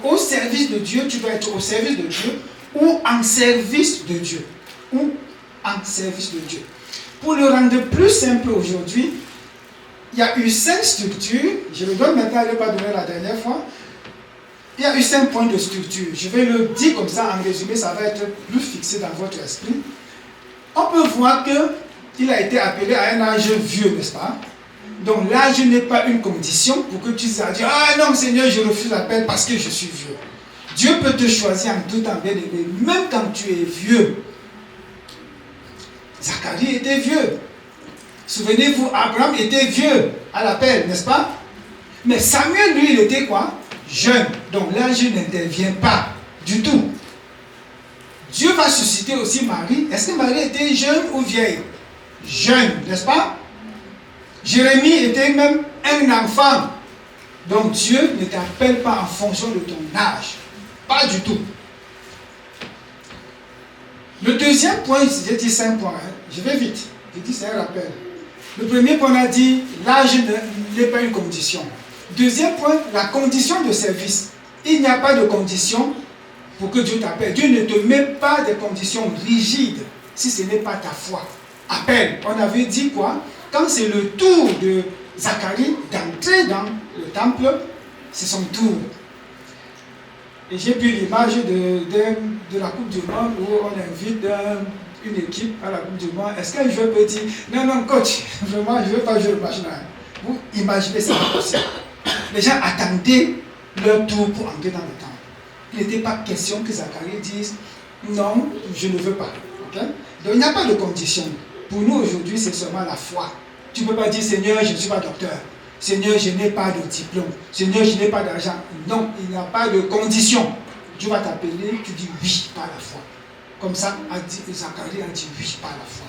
Donc, au service de Dieu, tu dois être au service de Dieu ou en service de Dieu. Ou en service de Dieu. Pour le rendre plus simple aujourd'hui, il y a eu 5 structures. Je le donne maintenant, je ne l'ai pas donné la dernière fois. Il y a eu 5 points de structure. Je vais le dire comme ça en résumé, ça va être plus fixé dans votre esprit. On peut voir qu'il a été appelé à un âge vieux, n'est-ce pas? Donc l'âge n'est pas une condition pour que tu dises à Dieu, ah non Seigneur, je refuse l'appel parce que je suis vieux. Dieu peut te choisir en tout temps, bien aimé, même quand tu es vieux. Zacharie était vieux. Souvenez-vous, Abraham était vieux à l'appel, n'est-ce pas? Mais Samuel, lui, il était quoi? Jeune. Donc l'âge n'intervient pas du tout. Dieu va susciter aussi Marie. Est-ce que Marie était jeune ou vieille? Jeune, n'est-ce pas? Jérémie était même un enfant. Donc Dieu ne t'appelle pas en fonction de ton âge. Pas du tout. Le deuxième point, j'ai dit 5 points. Je vais vite. J'ai dit c'est un rappel. Le premier point, on a dit l'âge n'est pas une condition. Deuxième point, la condition de service. Il n'y a pas de condition pour que Dieu t'appelle. Dieu ne te met pas de conditions rigides si ce n'est pas ta foi. Appelle. On avait dit quoi? Quand c'est le tour de Zacharie d'entrer dans le temple, c'est son tour. Et j'ai pris l'image de la Coupe du Monde où on invite une équipe à la Coupe du Monde. Est-ce qu'un joueur peut dire, non, coach, vraiment, je ne veux pas jouer le match là. Vous imaginez ça possible. Les gens attendaient leur tour pour entrer dans le temple. Il n'était pas question que Zacharie dise, non, je ne veux pas. Okay? Donc il n'y a pas de condition. Pour nous aujourd'hui, c'est seulement la foi. Tu ne peux pas dire, Seigneur, je ne suis pas docteur. Seigneur, je n'ai pas de diplôme. Seigneur, je n'ai pas d'argent. Non, il n'y a pas de condition. Dieu va t'appeler, tu dis oui par la foi. Comme ça, Zacharie a dit oui par la foi.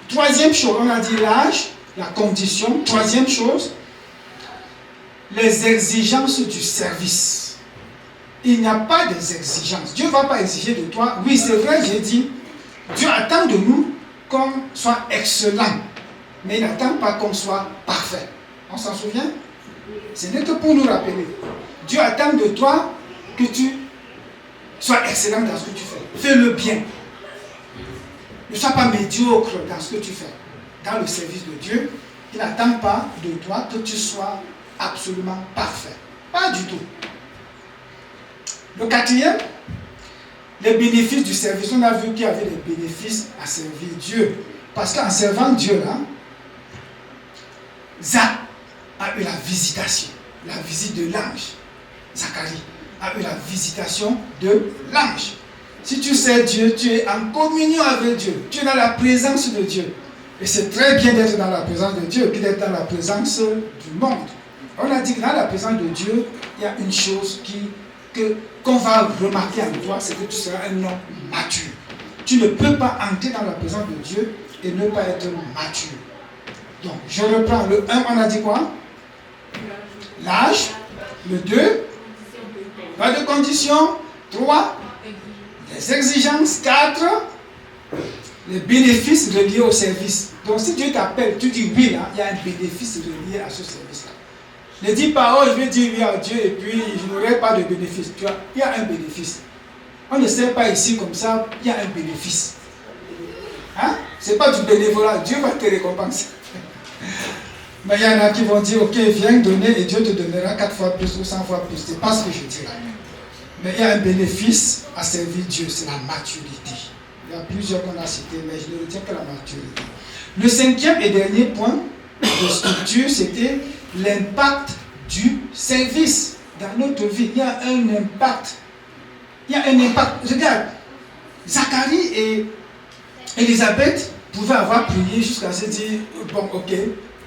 Troisième chose, on a dit l'âge, la condition. Troisième chose, les exigences du service. Il n'y a pas des exigences. Dieu ne va pas exiger de toi. Oui, c'est vrai, j'ai dit, Dieu attend de nous qu'on soit excellent. Mais il n'attend pas qu'on soit parfait. On s'en souvient? Ce n'est que pour nous rappeler. Dieu attend de toi que tu sois excellent dans ce que tu fais. Fais-le bien. Ne sois pas médiocre dans ce que tu fais. Dans le service de Dieu, il n'attend pas de toi que tu sois absolument parfait. Pas du tout. Le quatrième, les bénéfices du service. On a vu qu'il y avait des bénéfices à servir Dieu. Parce qu'en servant Dieu, là, Zach a eu la visitation, la visite de l'ange. Zacharie a eu la visitation de l'ange. Si tu sais Dieu, tu es en communion avec Dieu. Tu es dans la présence de Dieu. Et c'est très bien d'être dans la présence de Dieu que d'être dans la présence du monde. On a dit que dans la présence de Dieu, il y a une chose qu'on va remarquer en toi, c'est que tu seras un homme mature. Tu ne peux pas entrer dans la présence de Dieu et ne pas être mature. Donc, je reprends le 1, on a dit quoi? L'âge. Le 2, pas de conditions. 3, les exigences. 4, les bénéfices reliés au service. Donc, si Dieu t'appelle, tu dis oui, là, il y a un bénéfice relié à ce service-là. Ne dis pas, oh, je vais dire oui à Dieu et puis je n'aurai pas de bénéfice. Tu vois, il y a un bénéfice. On ne sait pas ici comme ça, il y a un bénéfice. Hein? Ce n'est pas du bénévolat, Dieu va te récompenser. Mais il y en a qui vont dire, ok, viens donner et Dieu te donnera 4 fois plus ou 100 fois plus. Ce n'est pas ce que je dis là. Mais il y a un bénéfice à servir Dieu, c'est la maturité. Il y a plusieurs qu'on a cités, mais je ne retiens que la maturité. Le 5e et dernier point de structure, c'était l'impact du service dans notre vie. Il y a un impact. Il y a un impact. Regarde, Zacharie et Élisabeth pouvaient avoir prié jusqu'à se dire, bon, ok,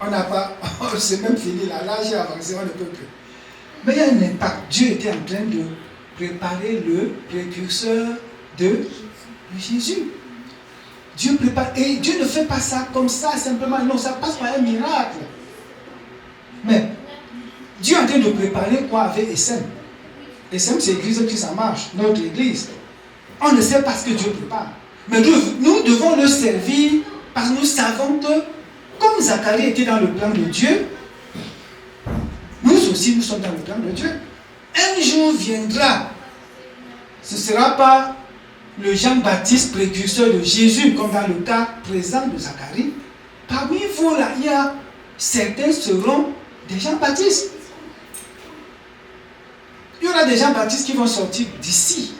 on n'a pas, c'est même fini là, l'âge est avancé, on ne peut plus. Mais il y a un impact. Dieu était en train de préparer le précurseur de Jésus. Dieu prépare, et Dieu ne fait pas ça comme ça simplement, non, ça passe par un miracle. Mais Dieu est en train de préparer quoi avec SM? SM, c'est l'église qui ça marche, notre église. On ne sait pas ce que Dieu prépare. Mais nous devons le servir parce que nous savons que, comme Zacharie était dans le plan de Dieu, nous aussi nous sommes dans le plan de Dieu. Un jour viendra, ce ne sera pas le Jean-Baptiste précurseur de Jésus, comme dans le cas présent de Zacharie. Parmi vous, là, il y a certains seront des Jean-Baptistes. Il y aura des Jean-Baptistes qui vont sortir d'ici.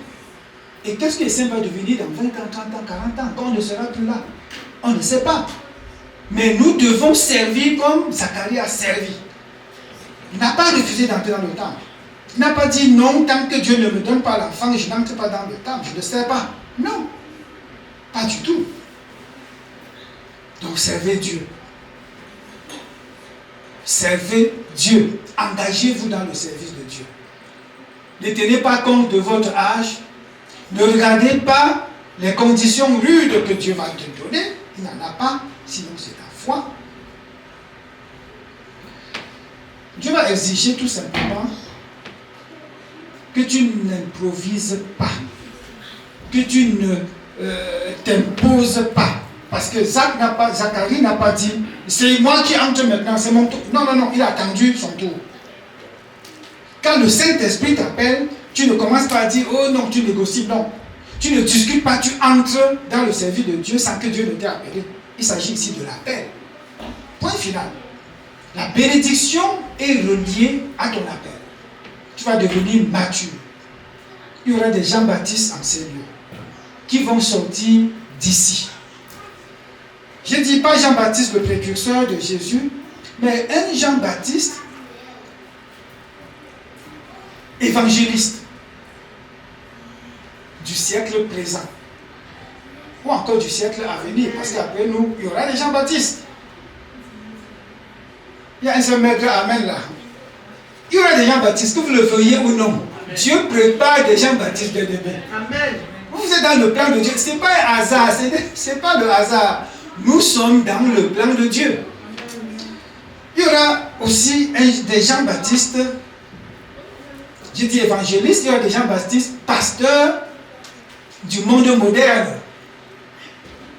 Et qu'est-ce que les saints vont devenir dans 20 ans, 30 ans, 40 ans, quand on ne sera plus là? On ne sait pas. Mais nous devons servir comme Zacharie a servi. Il n'a pas refusé d'entrer dans le temple. Il n'a pas dit non, tant que Dieu ne me donne pas l'enfant, je n'entre pas dans le temple, je ne sais pas. Non, pas du tout. Donc servez Dieu. Servez Dieu. Engagez-vous dans le service de Dieu. Ne tenez pas compte de votre âge. Ne regardez pas les conditions rudes que Dieu va te donner. Il n'en a pas, sinon c'est la foi. Dieu va exiger tout simplement que tu n'improvises pas, que tu ne t'imposes pas. Parce que Zacharie n'a pas dit, c'est moi qui entre maintenant, c'est mon tour. Non, non, non, il a attendu son tour. Quand le Saint-Esprit t'appelle, tu ne commences pas à dire, oh non, tu négocies, non. Tu ne discutes pas, tu entres dans le service de Dieu sans que Dieu ne t'ait appelé. Il s'agit ici de l'appel. Point final. La bénédiction est reliée à ton appel. Tu vas devenir mature. Il y aura des Jean-Baptiste en ces lieux qui vont sortir d'ici. Je ne dis pas Jean-Baptiste le précurseur de Jésus, mais un Jean-Baptiste évangéliste du siècle présent ou encore du siècle à venir, parce qu'après nous, il y aura des Jean-Baptistes. Il y a un seul maître, amen là. Il y aura des Jean-Baptistes, que vous le veuillez ou non. Dieu prépare des Jean-Baptistes de demain. Amen. Vous êtes dans le plan de Dieu. Ce n'est pas un hasard, ce n'est pas le hasard. Nous sommes dans le plan de Dieu. Il y aura aussi des Jean-Baptistes, je dis évangélistes, il y aura des Jean-Baptistes pasteurs du monde moderne.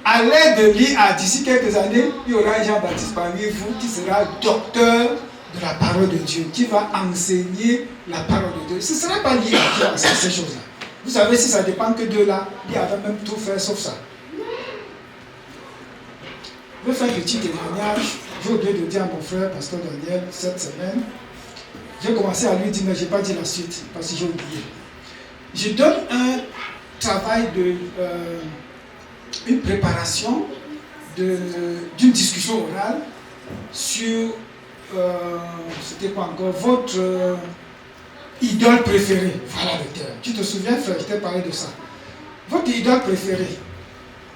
À l'aide de lui, d'ici quelques années, il y aura un Jean-Baptiste parmi vous qui sera docteur de la parole de Dieu, qui va enseigner la parole de Dieu. Ce ne sera pas lié à ces choses-là. Vous savez, si ça ne dépend que de là, il avait même tout fait sauf ça. Je vais faire un petit témoignage. J'ai oublié de dire à mon frère, pasteur Daniel, cette semaine. J'ai commencé à lui dire, mais je n'ai pas dit la suite, parce que j'ai oublié. Je donne un travail une préparation d'une discussion orale sur, c'était quoi encore, votre idole préférée. Voilà le terme. Tu te souviens, frère, je t'ai parlé de ça. Votre idole préférée.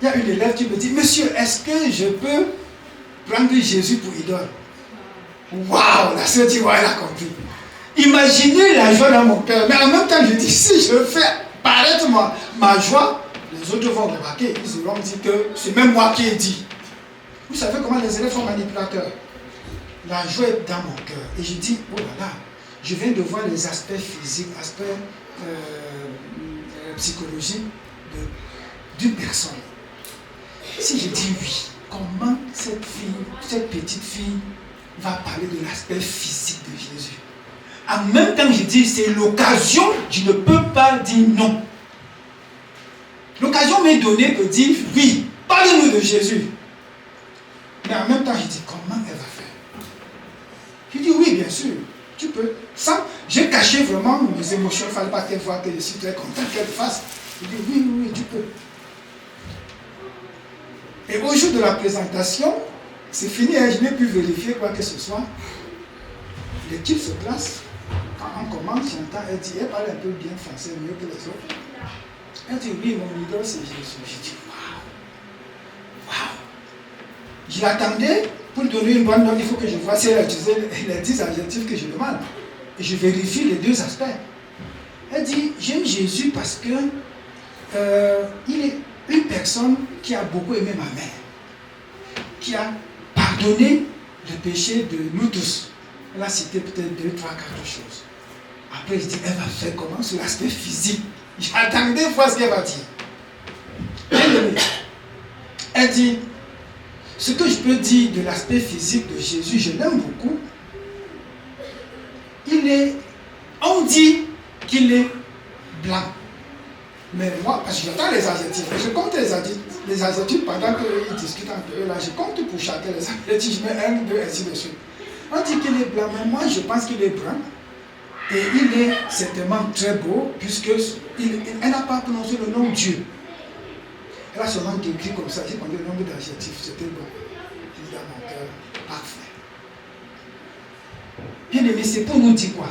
Il y a une élève qui me dit, monsieur, est-ce que je peux prendre Jésus pour idole? Waouh, la sœur dit, ouais, elle a compris. Imaginez la joie dans mon cœur. Mais en même temps, je dis, si je fais paraître ma joie, les autres vont remarquer. Ils auront dit que c'est même moi qui ai dit. Vous savez comment les élèves sont manipulateurs. La joie est dans mon cœur. Et je dis, oh là là, je viens de voir les aspects physiques, aspects psychologiques d'une personne. Si je dis oui, comment cette petite fille va parler de l'aspect physique de Jésus? En même temps, je dis, c'est l'occasion, je ne peux pas dire non. L'occasion m'est donnée de dire oui, parlez-nous de Jésus. Mais en même temps, je dis, comment elle va faire? Je dis oui, bien sûr, tu peux. J'ai caché vraiment mes émotions, il ne fallait pas qu'elle voie que je suis très content qu'elle fasse. Je dis oui, tu peux. Et au jour de la présentation, c'est fini, je n'ai pu vérifier quoi que ce soit. L'équipe se place. Quand on commence, j'entends, elle parle un peu bien français, mieux que les autres. Elle dit, oui, mon idole, c'est Jésus. Je dis, waouh. Je l'attendais pour lui donner une bonne note. Il faut que je vois si elle a utilisé les 10 adjectifs que je demande. Et je vérifie les deux aspects. Elle dit, j'aime Jésus parce que il est une personne qui a beaucoup aimé ma mère, qui a pardonné le péché de nous tous. Elle a cité peut-être 2, 3, 4 choses. Après, je dis, elle va faire comment sur l'aspect physique? J'attendais voir ce qu'elle va dire. Elle dit, ce que je peux dire de l'aspect physique de Jésus, je l'aime beaucoup. On dit qu'il est blanc. Mais moi, parce que j'entends les adjectifs, je compte les adjectifs pendant qu'ils discutent entre eux, là, je compte pour chacun les adjectifs, je mets 1, 2, ainsi de suite. On dit qu'il est blanc, mais moi je pense qu'il est brun. Et il est certainement très beau, puisqu'elle n'a pas prononcé le nom Dieu. Elle a seulement écrit comme ça, j'ai compté le nombre d'adjectifs, c'était bon. Il est dans mon cœur, parfait. Bien aimé, c'est pour nous dire quoi?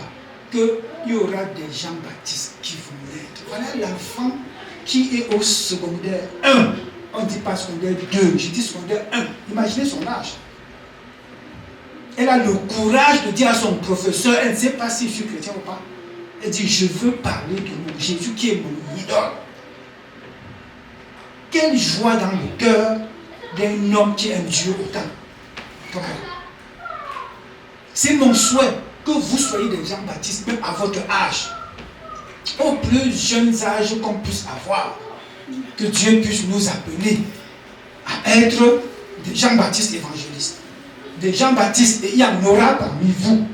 Qu'il y aura des Jean-Baptiste qui vont naître. Voilà l'enfant qui est au secondaire 1. On ne dit pas secondaire 2, je dis secondaire 1. Imaginez son âge. Elle a le courage de dire à son professeur, elle ne sait pas si je suis chrétien ou pas. Elle dit, je veux parler de mon Jésus qui est mon idole. Quelle joie dans le cœur d'un homme qui aime Dieu autant. C'est mon souhait que vous soyez des Jean-Baptiste, même à votre âge. Au plus jeunes âges qu'on puisse avoir. Que Dieu puisse nous appeler à être des Jean-Baptiste évangélistes. Des Jean-Baptiste, et il y en aura parmi vous.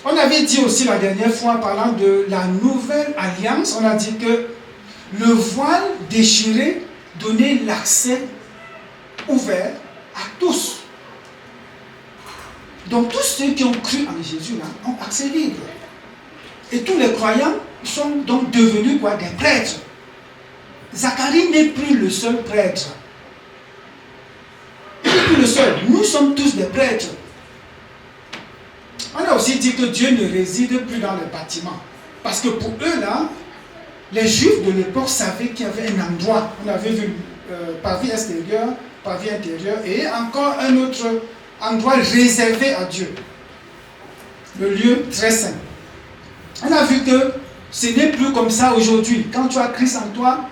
On avait dit aussi la dernière fois, en parlant de la nouvelle alliance, on a dit que le voile déchiré donnait l'accès ouvert à tous. Donc tous ceux qui ont cru en Jésus là, ont accès libre. Et tous les croyants sont donc devenus quoi? Des prêtres. Zacharie n'est plus le seul prêtre. Il n'est plus le seul. Nous sommes tous des prêtres. On a aussi dit que Dieu ne réside plus dans les bâtiments. Parce que pour eux là, les Juifs de l'époque savaient qu'il y avait un endroit. On avait vu parvis extérieur, parvis intérieur et encore un autre endroit réservé à Dieu. Le lieu très saint. On a vu que ce n'est plus comme ça aujourd'hui. Quand tu as Christ en toi,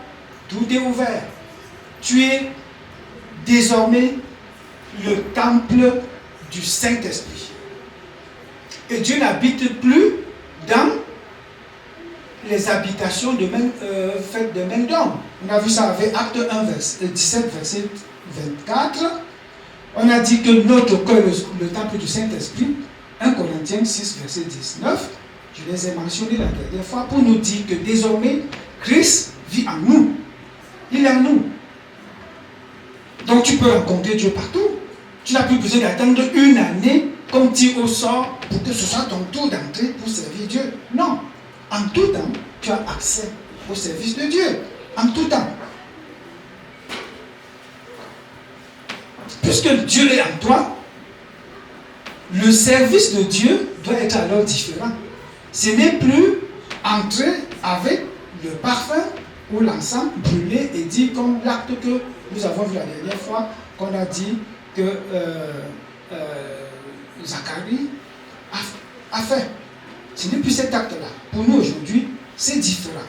tout est ouvert. Tu es désormais le temple du Saint-Esprit. Et Dieu n'habite plus dans les habitations faites de main d'homme. On a vu ça avec Acte 1, 17, verset 24. On a dit que notre cœur est le temple du Saint-Esprit. 1 Corinthiens 6, verset 19. Je les ai mentionnés la dernière fois pour nous dire que désormais, Christ vit en nous. Il est en nous. Donc tu peux rencontrer Dieu partout. Tu n'as plus besoin d'attendre une année comme tir au sort pour que ce soit ton tour d'entrée pour servir Dieu. Non. En tout temps, tu as accès au service de Dieu. En tout temps. Puisque Dieu est en toi, le service de Dieu doit être alors différent. Ce n'est plus entrer avec le parfum ou l'encens brûlé et dit comme l'acte que nous avons vu la dernière fois, qu'on a dit que Zacharie a fait. Ce n'est plus cet acte-là. Pour nous aujourd'hui, c'est différent.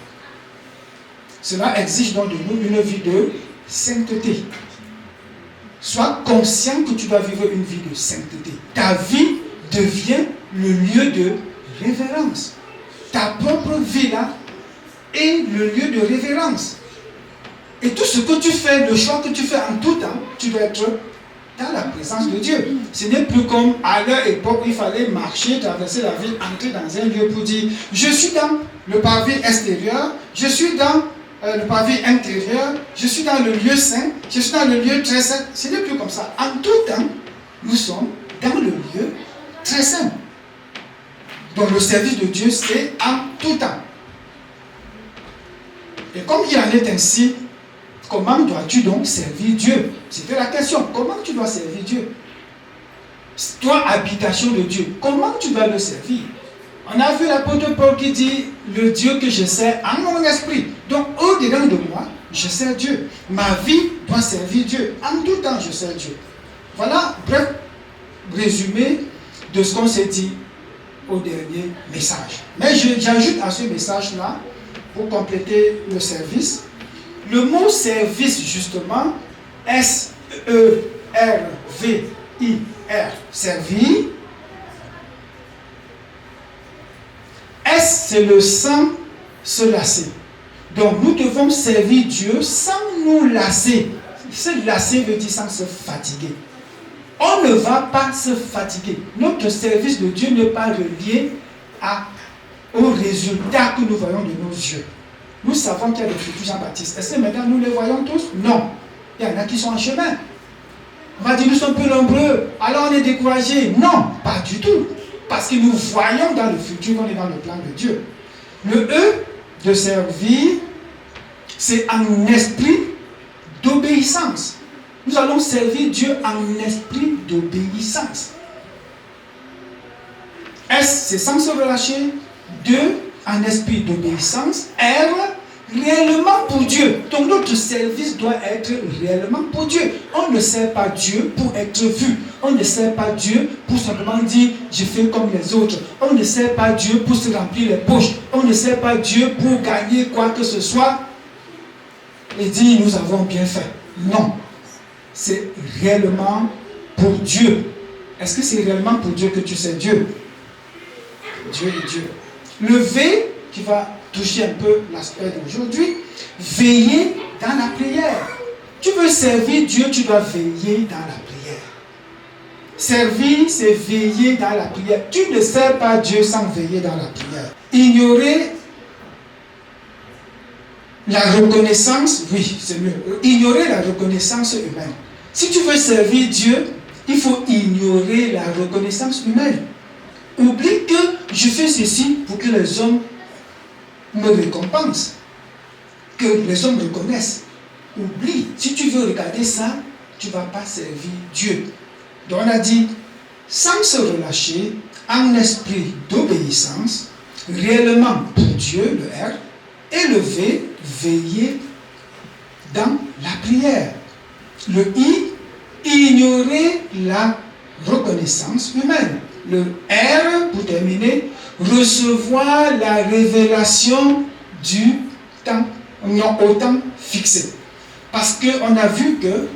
Cela exige donc de nous une vie de sainteté. Sois conscient que tu dois vivre une vie de sainteté. Ta vie devient le lieu de révérence. Ta propre vie là est le lieu de révérence. Et tout ce que tu fais, le choix que tu fais en tout temps, tu dois être dans la présence de Dieu. Ce n'est plus comme à leur époque où il fallait marcher, traverser la ville, entrer dans un lieu pour dire je suis dans le pavé extérieur, je suis dans le pavé intérieur, je suis dans le lieu saint, je suis dans le lieu très saint. Ce n'est plus comme ça. En tout temps, nous sommes dans le lieu très saint. Donc le service de Dieu, c'est en tout temps. Et comme il en est ainsi, comment dois-tu donc servir Dieu? C'était la question. Comment tu dois servir Dieu? Toi, habitation de Dieu, comment tu dois le servir? On a vu l'apôtre Paul qui dit, le Dieu que je sers en mon esprit. Donc, au-dedans de moi, je sers Dieu. Ma vie doit servir Dieu. En tout temps, je sers Dieu. Voilà, bref, résumé de ce qu'on s'est dit au dernier message. Mais j'ajoute à ce message-là, pour compléter le service, le mot service, justement, S-E-R-V-I-R, servir. S, c'est le sans se lasser. Donc, nous devons servir Dieu sans nous lasser. Se lasser veut dire sans se fatiguer. On ne va pas se fatiguer. Notre service de Dieu n'est pas relié aux résultats que nous voyons de nos yeux. Nous savons qu'il y a des futurs Jean-Baptiste. Est-ce que maintenant nous les voyons tous? Non. Il y en a qui sont en chemin. On va dire nous sommes peu nombreux, alors on est découragé. Non, pas du tout. Parce que nous voyons dans le futur qu'on est dans le plan de Dieu. Le E de servir, c'est en esprit d'obéissance. Nous allons servir Dieu en esprit d'obéissance. S, c'est sans se relâcher. 2, en esprit d'obéissance. R, réellement pour Dieu. Donc notre service doit être réellement pour Dieu. On ne sert pas Dieu pour être vu. On ne sert pas Dieu pour simplement dire je fais comme les autres. On ne sert pas Dieu pour se remplir les poches. On ne sert pas Dieu pour gagner quoi que ce soit et dire nous avons bien fait. Non. C'est réellement pour Dieu. Est-ce que c'est réellement pour Dieu que tu sers Dieu? Dieu est Dieu. Le V qui va toucher un peu l'aspect d'aujourd'hui, veiller dans la prière. Tu veux servir Dieu, tu dois veiller dans la prière. Servir, c'est veiller dans la prière. Tu ne sers pas Dieu sans veiller dans la prière. Ignorer la reconnaissance, oui, c'est mieux. Ignorer la reconnaissance humaine. Si tu veux servir Dieu, il faut ignorer la reconnaissance humaine. Oublie que je fais ceci pour que les hommes me récompensent, que les hommes me reconnaissent. Oublie, si tu veux regarder ça, tu ne vas pas servir Dieu. Donc on a dit, sans se relâcher, en esprit d'obéissance, réellement pour Dieu, le R, et le V, veiller dans la prière. Le I, ignorer la reconnaissance humaine. Le R, pour terminer, recevoir la révélation du temps, non au temps fixé. Parce qu'on a vu que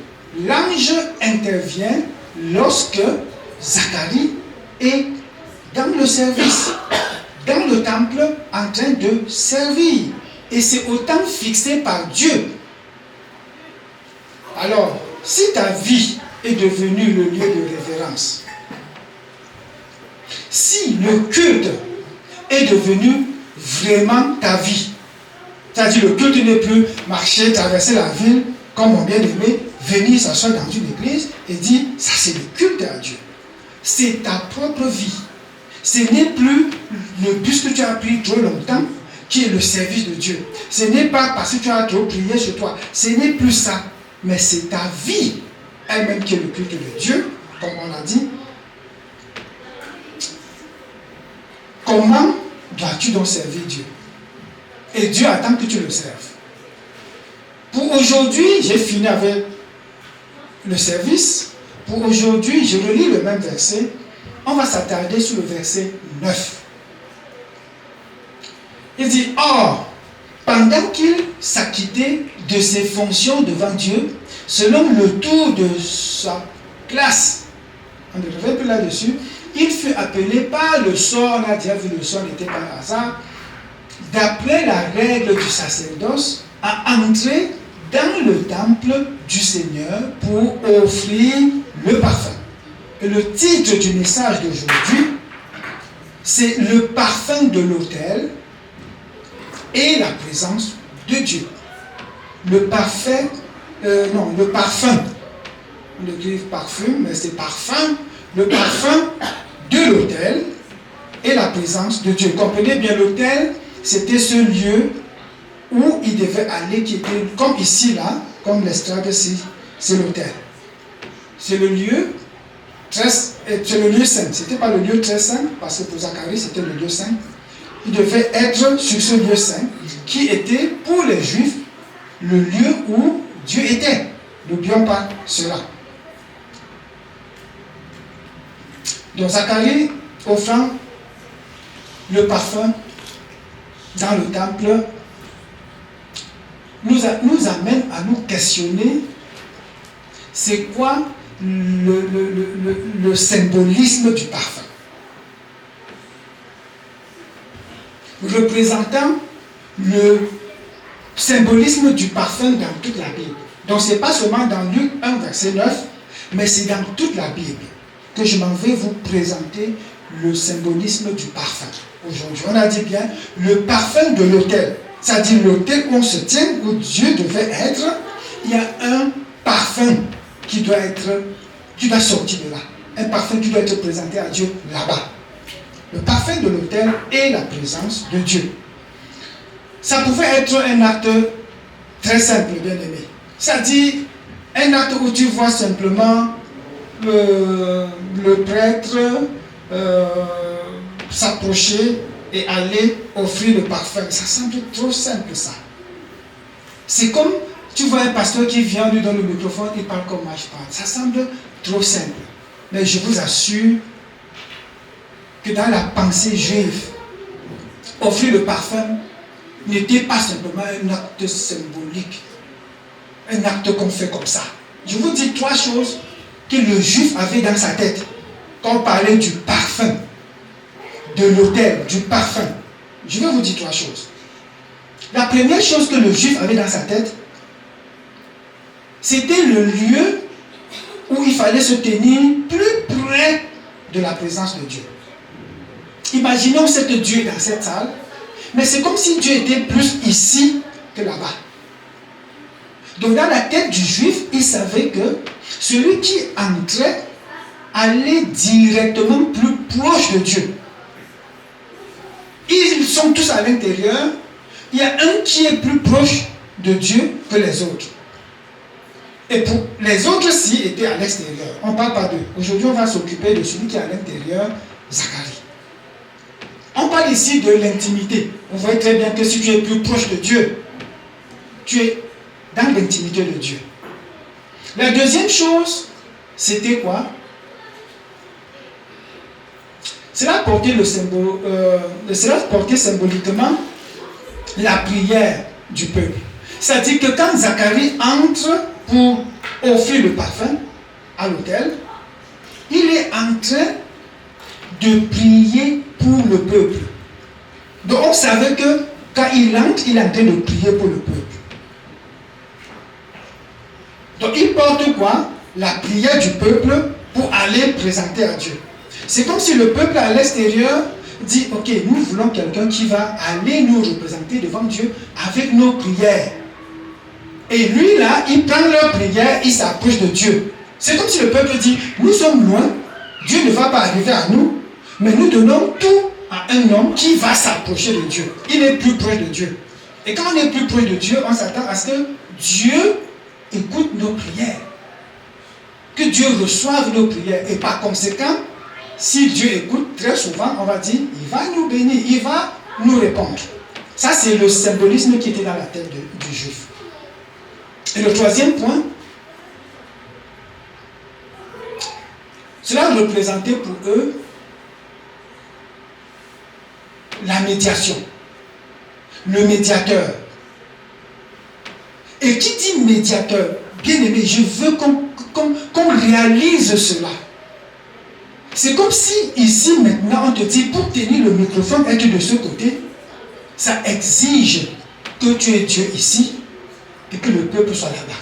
l'ange intervient lorsque Zacharie est dans le service, dans le temple, en train de servir. Et c'est au temps fixé par Dieu. Alors, si ta vie est devenue le lieu de révérence, si le culte est devenu vraiment ta vie, c'est-à-dire le culte n'est plus marcher, traverser la ville, comme mon bien-aimé, venir s'asseoir dans une église et dire, ça c'est le culte à Dieu. C'est ta propre vie. Ce n'est plus le bus que tu as pris trop longtemps qui est le service de Dieu. Ce n'est pas parce que tu as trop prié chez toi. Ce n'est plus ça. Mais c'est ta vie elle-même qui est le culte de Dieu, comme on l'a dit. Comment dois-tu donc servir Dieu? Et Dieu attend que tu le serves. Pour aujourd'hui, j'ai fini avec le service. Pour aujourd'hui, je relis le même verset. On va s'attarder sur le verset 9. Il dit, or, pendant qu'il s'acquittait de ses fonctions devant Dieu, selon le tour de sa classe, on ne revient plus là-dessus, il fut appelé par le sort, on a déjà vu le sort n'était pas un hasard, d'après la règle du sacerdoce, à entrer dans le temple du Seigneur pour offrir le parfum. Et le titre du message d'aujourd'hui, c'est le parfum de l'autel et la présence de Dieu. Le parfum, on écrit parfum, mais c'est parfum, le parfum de l'autel et la présence de Dieu. Comprenez bien, l'autel, c'était ce lieu où il devait aller, qui était comme ici, là, comme l'estrade ici, c'est l'autel. C'est le lieu saint. C'était pas le lieu très saint, parce que pour Zacharie, c'était le lieu saint. Il devait être sur ce lieu saint, qui était pour les Juifs le lieu où Dieu était. N'oublions pas cela. Donc Zacharie, offrant le parfum dans le temple, nous amène à nous questionner c'est quoi le symbolisme du parfum, représentant le symbolisme du parfum dans toute la Bible. Donc ce n'est pas seulement dans Luc 1 verset 9, Mais c'est dans toute la Bible que je m'en vais vous présenter le symbolisme du parfum. Aujourd'hui, on a dit bien le parfum de l'autel. C'est-à-dire l'autel où on se tient, où Dieu devait être. Il y a un parfum qui doit sortir de là. Un parfum qui doit être présenté à Dieu là-bas. Le parfum de l'autel est la présence de Dieu. Ça pouvait être un acte très simple, bien aimé. C'est-à-dire un acte où tu vois simplement le prêtre s'approcher et aller offrir le parfum. Ça semble trop simple, ça. C'est comme tu vois un pasteur qui vient, lui donne le microphone, il parle comme moi je parle. Ça semble trop simple. Mais je vous assure que dans la pensée juive, offrir le parfum n'était pas simplement un acte symbolique, un acte qu'on fait comme ça. Je vous dis 3 choses que le juif avait dans sa tête quand on parlait du parfum, de l'autel, du parfum. Je vais vous dire 3 choses. La première chose que le juif avait dans sa tête, c'était le lieu où il fallait se tenir plus près de la présence de Dieu. Imaginons que Dieu est dans cette salle, mais c'est comme si Dieu était plus ici que là-bas. Donc dans la tête du juif, il savait que celui qui entrait allait directement plus proche de Dieu. Ils sont tous à l'intérieur. Il y a un qui est plus proche de Dieu que les autres. Et pour les autres ci étaient à l'extérieur. On ne parle pas d'eux. Aujourd'hui, on va s'occuper de celui qui est à l'intérieur, Zacharie. On parle ici de l'intimité. On voit très bien que si tu es plus proche de Dieu, tu es dans l'intimité de Dieu. La deuxième chose, c'était quoi? Cela portait symboliquement la prière du peuple. C'est-à-dire que quand Zacharie entre pour offrir le parfum à l'autel, il est en train de prier pour le peuple. Donc on savait que quand il entre, il est en train de prier pour le peuple. Donc il porte quoi? La prière du peuple pour aller présenter à Dieu. C'est comme si le peuple à l'extérieur dit, ok, nous voulons quelqu'un qui va aller nous représenter devant Dieu avec nos prières. Et lui là, il prend leur prière, il s'approche de Dieu. C'est comme si le peuple dit, nous sommes loin, Dieu ne va pas arriver à nous, mais nous donnons tout à un homme qui va s'approcher de Dieu. Il est plus proche de Dieu. Et quand on est plus proche de Dieu, on s'attend à ce que Dieu écoute nos prières. Que Dieu reçoive nos prières. Et par conséquent, si Dieu écoute, très souvent, on va dire, il va nous bénir, il va nous répondre. Ça, c'est le symbolisme qui était dans la tête du juif. Et le troisième point, cela représentait pour eux la médiation, le médiateur. Et qui dit médiateur, bien aimé, je veux qu'on réalise cela. C'est comme si ici maintenant on te dit pour tenir le microphone être de ce côté, ça exige que tu aies Dieu ici et que le peuple soit là-bas.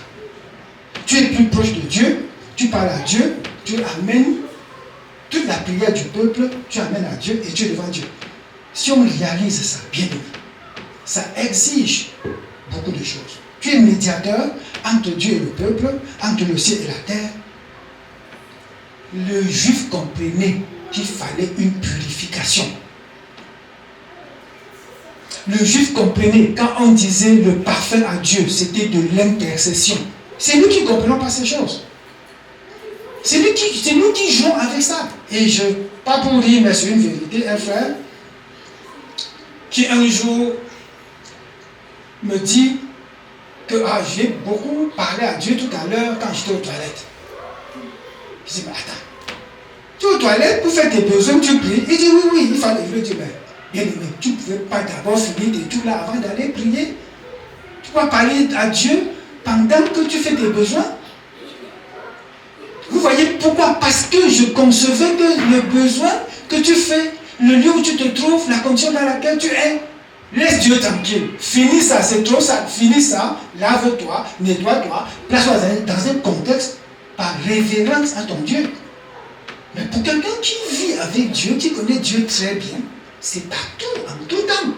Tu es plus proche de Dieu, tu parles à Dieu, tu amènes toute la prière du peuple, tu amènes à Dieu et tu es devant Dieu. Si on réalise ça, bien aimé, ça exige beaucoup de choses. Tu es médiateur entre Dieu et le peuple, entre le ciel et la terre. Le juif comprenait qu'il fallait une purification. Le juif comprenait quand on disait le parfum à Dieu, c'était de l'intercession. C'est nous qui ne comprenons pas ces choses. C'est nous qui jouons avec ça. Et pas pour rire, mais c'est une vérité, un frère qui un jour me dit que j'ai beaucoup parlé à Dieu tout à l'heure quand j'étais aux toilettes. Je dis, mais attends, tu es aux toilettes pour faire tes besoins, tu pries. Il dit, oui, il fallait. Je dis, mais bien aimé, tu ne pouvais pas d'abord finir tes trucs là avant d'aller prier. Tu peux parler à Dieu pendant que tu fais tes besoins. Vous voyez pourquoi? Parce que je concevais que le besoin que tu fais, le lieu où tu te trouves, la condition dans laquelle tu es, laisse Dieu tranquille. Finis ça, c'est trop ça. Finis ça, lave-toi, nettoie-toi, place-toi dans un contexte par révérence à ton Dieu. Mais pour quelqu'un qui vit avec Dieu, qui connaît Dieu très bien, c'est partout, en tout temps.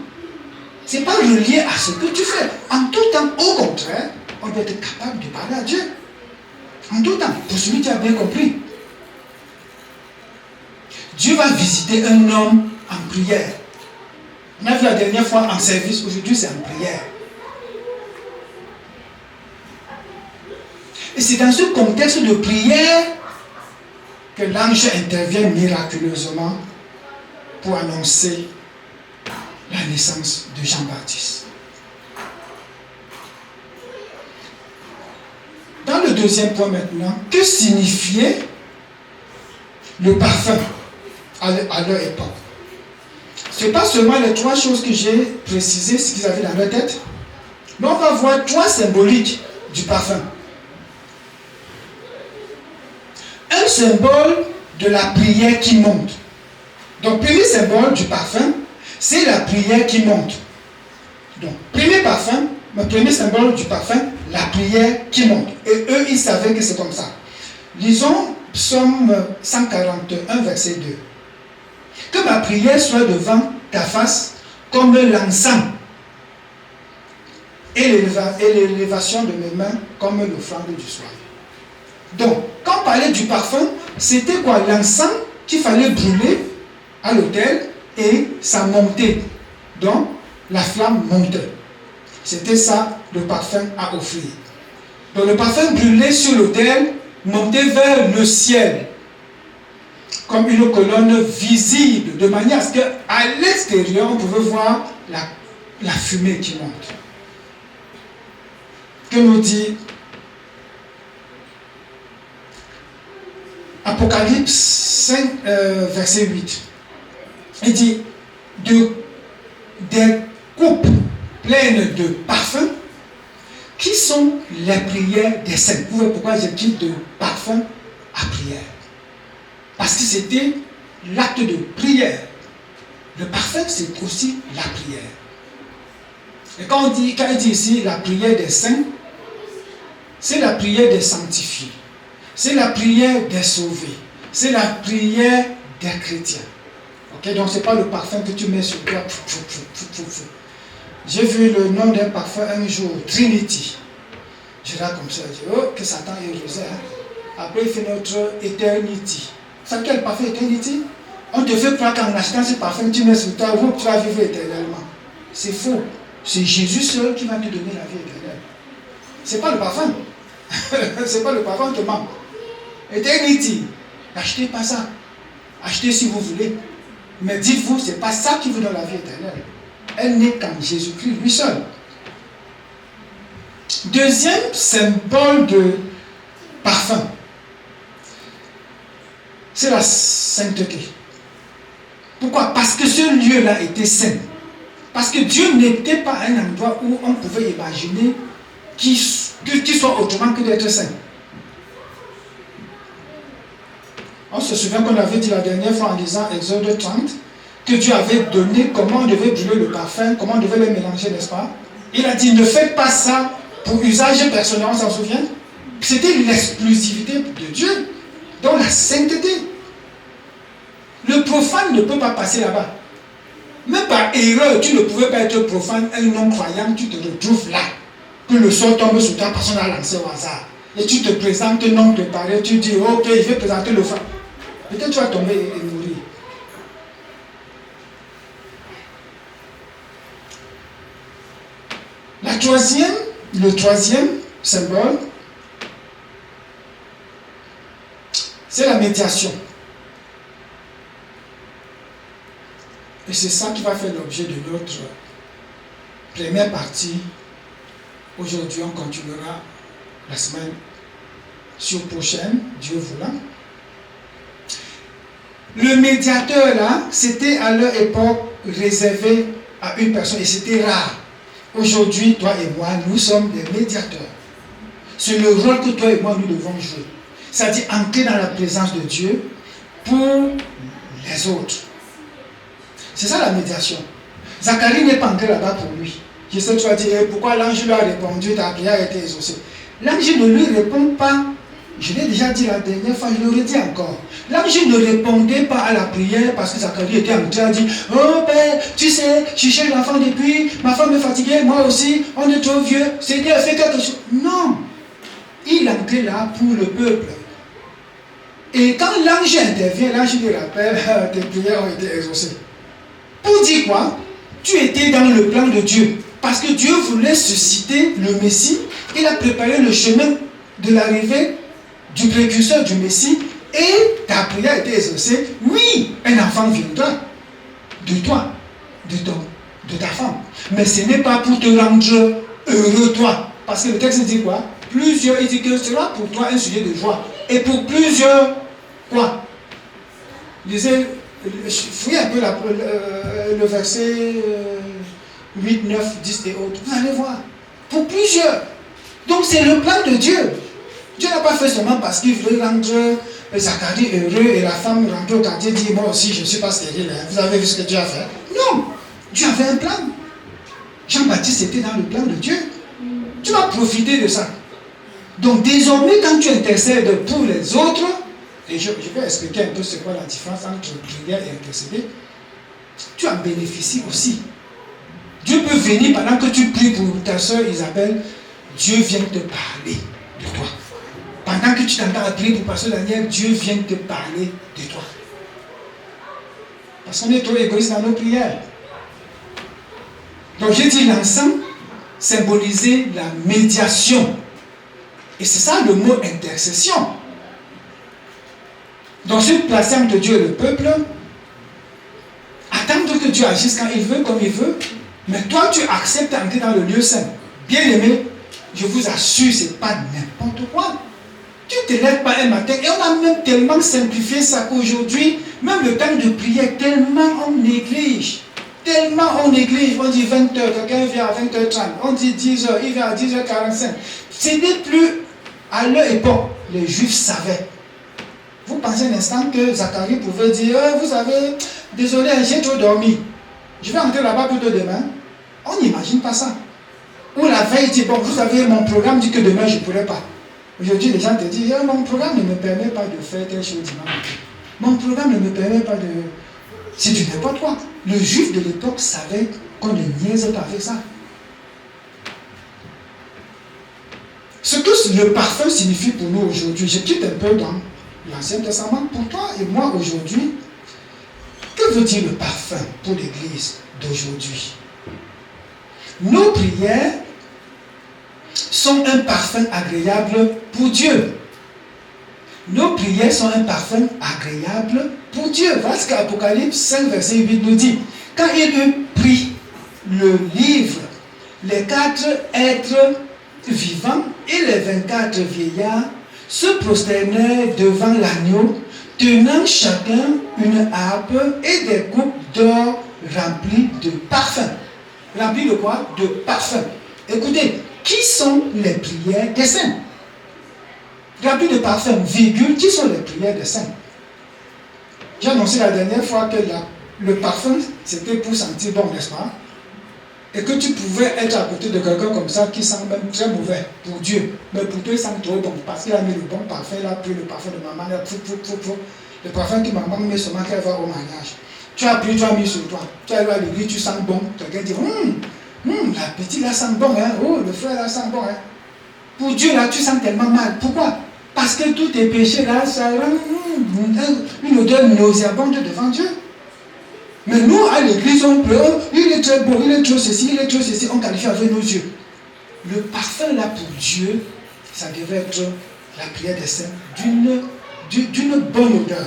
Ce n'est pas relié à ce que tu fais. En tout temps, au contraire, on doit être capable de parler à Dieu. En tout temps, pour celui qui a bien compris. Dieu va visiter un homme en prière. On a vu la dernière fois en service, aujourd'hui c'est en prière. Et c'est dans ce contexte de prière que l'ange intervient miraculeusement pour annoncer la naissance de Jean-Baptiste. Dans le deuxième point maintenant, que signifiait le parfum à leur époque? Ce n'est pas seulement les trois choses que j'ai précisées, ce qu'ils avaient dans leur tête, mais on va voir trois symboliques du parfum. Un symbole de la prière qui monte. Donc, premier symbole du parfum, c'est la prière qui monte. Donc, premier parfum, le premier symbole du parfum, la prière qui monte. Et eux, ils savaient que c'est comme ça. Lisons Psaume 141, verset 2. Que ma prière soit devant ta face comme l'encens et l'élévation de mes mains comme l'offrande du soir. Donc, quand on parlait du parfum, c'était quoi? L'encens qu'il fallait brûler à l'autel et ça montait. Donc, la flamme montait. C'était ça le parfum à offrir. Donc, le parfum brûlé sur l'autel montait vers le ciel comme une colonne visible, de manière à ce qu'à l'extérieur, on pouvait voir la fumée qui monte. Que nous dit Apocalypse 5, verset 8. Il dit, des coupes pleines de parfums qui sont les prières des saints. Vous voyez pourquoi j'ai dit de parfum à prière. Parce que c'était l'acte de prière. Le parfum, c'est aussi la prière. Et quand il dit ici la prière des saints, c'est la prière des sanctifiés. C'est la prière des sauvés. C'est la prière des chrétiens. Ok, donc ce n'est pas le parfum que tu mets sur toi. J'ai vu le nom d'un parfum un jour, Trinity. Je regarde comme ça, je dis, oh, que Satan est rusé. Après, il fait notre Eternity. C'est quel parfum Eternity? On te fait croire qu'en achetant ce parfum, tu mets sur toi, tu vas vivre éternellement. C'est faux. C'est Jésus seul qui va te donner la vie éternelle. Ce n'est pas le parfum. Ce n'est pas le parfum qui te manque. Eternity. N'achetez pas ça. Achetez si vous voulez. Mais dites-vous, ce n'est pas ça qui vous donne la vie éternelle. Elle n'est qu'en Jésus-Christ, lui seul. Deuxième symbole de parfum, c'est la sainteté. Pourquoi? Parce que ce lieu-là était saint. Parce que Dieu n'était pas un endroit où on pouvait imaginer qu'il soit autrement que d'être saint. On se souvient qu'on avait dit la dernière fois en lisant Exode 30 que Dieu avait donné comment on devait brûler le parfum, comment on devait les mélanger, n'est-ce pas? Il a dit, ne faites pas ça pour usage personnel, on s'en souvient? C'était l'exclusivité de Dieu, donc la sainteté. Le profane ne peut pas passer là-bas. Même par erreur, tu ne pouvais pas être profane, un non-croyant, tu te retrouves là. Que le sort tombe sur toi, personne n'a lancé au hasard. Et tu te présentes non préparé, tu dis, ok, je vais présenter le fan. Peut-être tu vas tomber et mourir. Le troisième symbole, c'est la médiation. Et c'est ça qui va faire l'objet de notre première partie. Aujourd'hui, on continuera la semaine prochaine, Dieu voulant. Le médiateur là, c'était à leur époque réservé à une personne et c'était rare. Aujourd'hui, toi et moi, nous sommes des médiateurs. C'est le rôle que toi et moi, nous devons jouer. C'est-à-dire entrer dans la présence de Dieu pour les autres. C'est ça la médiation. Zacharie n'est pas entré là-bas pour lui. Je sais, tu vas dire, pourquoi l'ange lui a répondu, ta prière a été exaucée. L'ange ne lui répond pas Je l'ai déjà dit la dernière fois, je le redis encore. L'ange ne répondait pas à la prière parce que Zacharie était en train de dire « Oh père, tu sais, je cherche l'enfant depuis, ma femme est fatiguée, moi aussi, on est trop vieux, Seigneur, fais quelque chose. » Non, il entrait là pour le peuple. Et quand l'ange intervient, l'ange lui rappelle « Tes prières ont été exaucées. » Pour dire quoi? Tu étais dans le plan de Dieu. Parce que Dieu voulait susciter le Messie. Il a préparé le chemin de l'arrivée du précurseur du Messie. Et ta prière a été exaucée. Oui, un enfant viendra de toi, de ta femme. Mais ce n'est pas pour te rendre heureux toi. Parce que le texte dit quoi? Plusieurs, il dit que ce sera pour toi un sujet de joie. Et pour plusieurs, quoi? Lisez, fouillez un peu le verset 8, 9, 10 et autres. Vous allez voir. Pour plusieurs. Donc c'est le plan de Dieu. Dieu n'a pas fait seulement parce qu'il veut rendre Zacharie heureux et la femme rentrée au quartier dit moi aussi je ne suis pas stérile. Vous avez vu ce que Dieu a fait? Non. Dieu avait un plan. Jean-Baptiste était dans le plan de Dieu. Tu vas profiter de ça. Donc désormais quand tu intercèdes pour les autres, et je vais expliquer un peu ce qu'est la différence entre prière et intercéder, tu en bénéficies aussi. Dieu peut venir pendant que tu pries pour ta soeur Isabelle, Dieu vient te parler de toi. Pendant que tu t'entends à prier pour pasteur Daniel, Dieu vient te parler de toi. Parce qu'on est trop égoïste dans nos prières. Donc j'ai dit l'encens symbolisait la médiation. Et c'est ça le mot intercession. Donc ceux placés entre Dieu et le peuple, attendre que Dieu agisse quand il veut, comme il veut, mais toi tu acceptes d'entrer dans le lieu saint. Bien aimé, je vous assure, ce n'est pas n'importe quoi. Tu ne te lèves pas un matin et on a même tellement simplifié ça qu'aujourd'hui, même le temps de prière, tellement on néglige. Tellement on néglige. On dit 20h, quelqu'un vient à 20h30. On dit 10h, il vient à 10h45. Ce n'est plus à leur époque. Les Juifs savaient. Vous pensez un instant que Zacharie pouvait dire vous savez, désolé, j'ai trop dormi. Je vais entrer là-bas plutôt demain. On n'imagine pas ça. Ou la veille dit bon, vous savez, mon programme dit que demain je ne pourrai pas. Aujourd'hui, les gens te disent mon programme ne me permet pas de faire telle chose dimanche. Mon programme ne me permet pas de. C'est du n'importe quoi. Le juif de l'époque savait qu'on ne niaise pas avec ça. Ce que le parfum signifie pour nous aujourd'hui, je quitte un peu dans l'Ancien Testament. Pour toi et moi aujourd'hui, que veut dire le parfum pour l'Église d'aujourd'hui? Nos prières sont un parfum agréable pour Dieu. Nos prières sont un parfum agréable pour Dieu. Voilà ce qu'Apocalypse 5, verset 8 nous dit. Quand il eut pris le livre, les 4 êtres vivants et les 24 vieillards se prosternèrent devant l'agneau, tenant chacun une harpe et des coupes d'or remplies de parfums. Remplies de quoi? De parfums. Écoutez, qui sont les prières des saints? Remplies de parfums, virgule, qui sont les prières des saints? J'ai annoncé la dernière fois que le parfum, c'était pour sentir bon, n'est-ce pas? Et que tu pouvais être à côté de quelqu'un comme ça qui sent même très mauvais pour Dieu. Mais pour toi, il sent trop bon. Parce qu'il a mis le bon parfum, il a pris le parfum de maman, le parfum que maman met seulement qu'elle va au mariage. Tu as pris, tu as mis sur toi. Tu arrives à l'église, tu sens bon. Quelqu'un dit, la petite là sent bon, hein. Oh, le frère là sent bon, hein. Pour Dieu là, tu sens tellement mal. Pourquoi? Parce que tous tes péchés là, ça rend une odeur nauséabonde devant Dieu. Mais nous, à l'église, on pleure, il est très beau, il est trop ceci, il est trop ceci, on qualifie avec nos yeux. Le parfum là pour Dieu, ça devait être la prière des saints d'une bonne odeur.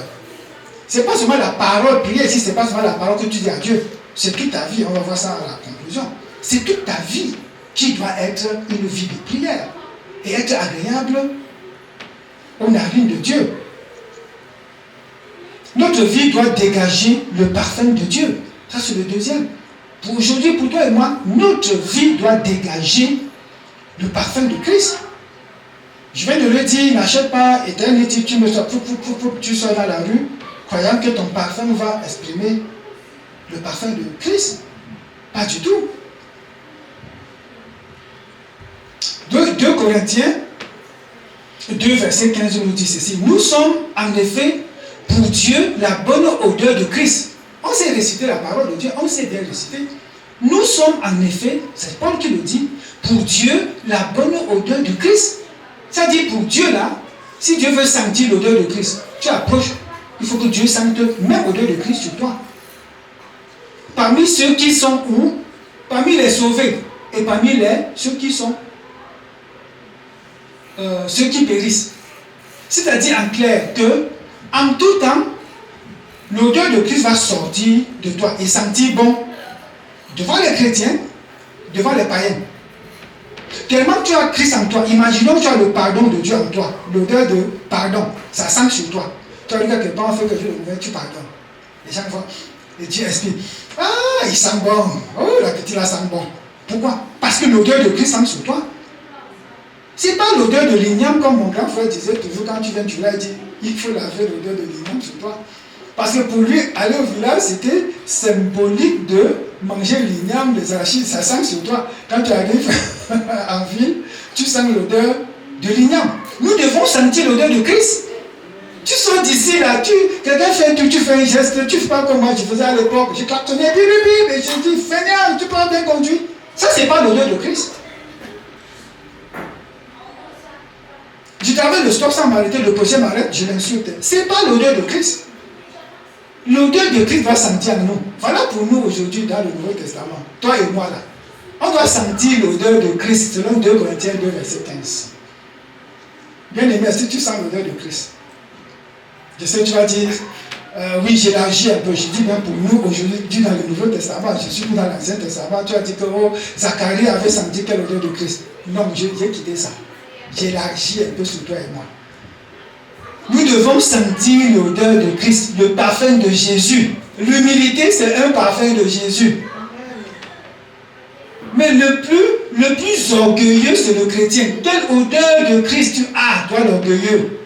Ce n'est pas seulement la parole, prier ici, ce n'est pas seulement la parole que tu dis à Dieu. C'est toute ta vie, on va voir ça à la conclusion. C'est toute ta vie qui doit être une vie de prière et être agréable aux narines de Dieu. Notre vie doit dégager le parfum de Dieu. Ça, c'est le deuxième. Pour aujourd'hui, pour toi et moi, notre vie doit dégager le parfum de Christ. Je viens de le dire, n'achète pas Eternity, tu sors dans la rue, croyant que ton parfum va exprimer le parfum de Christ. Pas du tout. 2 Corinthiens 2 2, verset 15 nous dit ceci. Nous sommes en effet pour Dieu la bonne odeur de Christ. On sait réciter la parole de Dieu, on sait bien réciter. Nous sommes en effet, c'est Paul qui le dit, pour Dieu la bonne odeur de Christ. C'est-à-dire pour Dieu là, si Dieu veut sentir l'odeur de Christ, tu approches, il faut que Dieu sente même l'odeur de Christ sur toi. Parmi ceux qui sont où? Parmi les sauvés et parmi ceux qui sont ceux qui périssent. C'est-à-dire en clair que en tout temps, l'odeur de Christ va sortir de toi et sentir bon devant les chrétiens, devant les païens. Tellement tu as Christ en toi, imaginons que tu as le pardon de Dieu en toi, l'odeur de pardon, ça sent sur toi. Tu as dit quelque part, on fait quelque chose de mauvais, tu pardonnes. Et chaque fois, et Dieu explique, ah, il sent bon, oh, la petite là sent bon. Pourquoi? Parce que l'odeur de Christ sent sur toi. C'est pas l'odeur de l'igname comme mon grand frère disait toujours quand tu viens du village, il dit, il faut laver l'odeur de l'igname sur toi. Parce que pour lui, aller au village, c'était symbolique de manger l'igname, les arachides, ça sent sur toi. Quand tu arrives en ville, tu sens l'odeur de l'igname. Nous devons sentir l'odeur de Christ. Tu sors d'ici là, quelqu'un fait tout, tu fais un geste, tu ne fais pas comme moi je faisais à l'époque. Je klaxonnais, et je dis, fainéant, tu peux bien conduire. Ça, c'est pas l'odeur de Christ. Je travaille le stop sans m'arrêter, le prochain m'arrête, je l'insulte. C'est pas l'odeur de Christ. L'odeur de Christ va sentir en nous. Voilà pour nous aujourd'hui dans le Nouveau Testament. Toi et moi là. On doit sentir l'odeur de Christ selon 2 Corinthiens 2, verset 15. Bien aimé, est-ce que tu sens l'odeur de Christ? Je sais, tu vas dire, oui, j'élargis un peu. Je dis bien pour nous aujourd'hui dans le Nouveau Testament, je suis plus dans l'Ancien Testament. Tu as dit que Zacharie avait senti quelle odeur de Christ? Non, j'ai quitté ça. J'élargis un peu sur toi et moi. Nous devons sentir l'odeur de Christ, le parfum de Jésus. L'humilité, c'est un parfum de Jésus. Mais le plus orgueilleux, c'est le chrétien. Quelle odeur de Christ tu as, toi l'orgueilleux?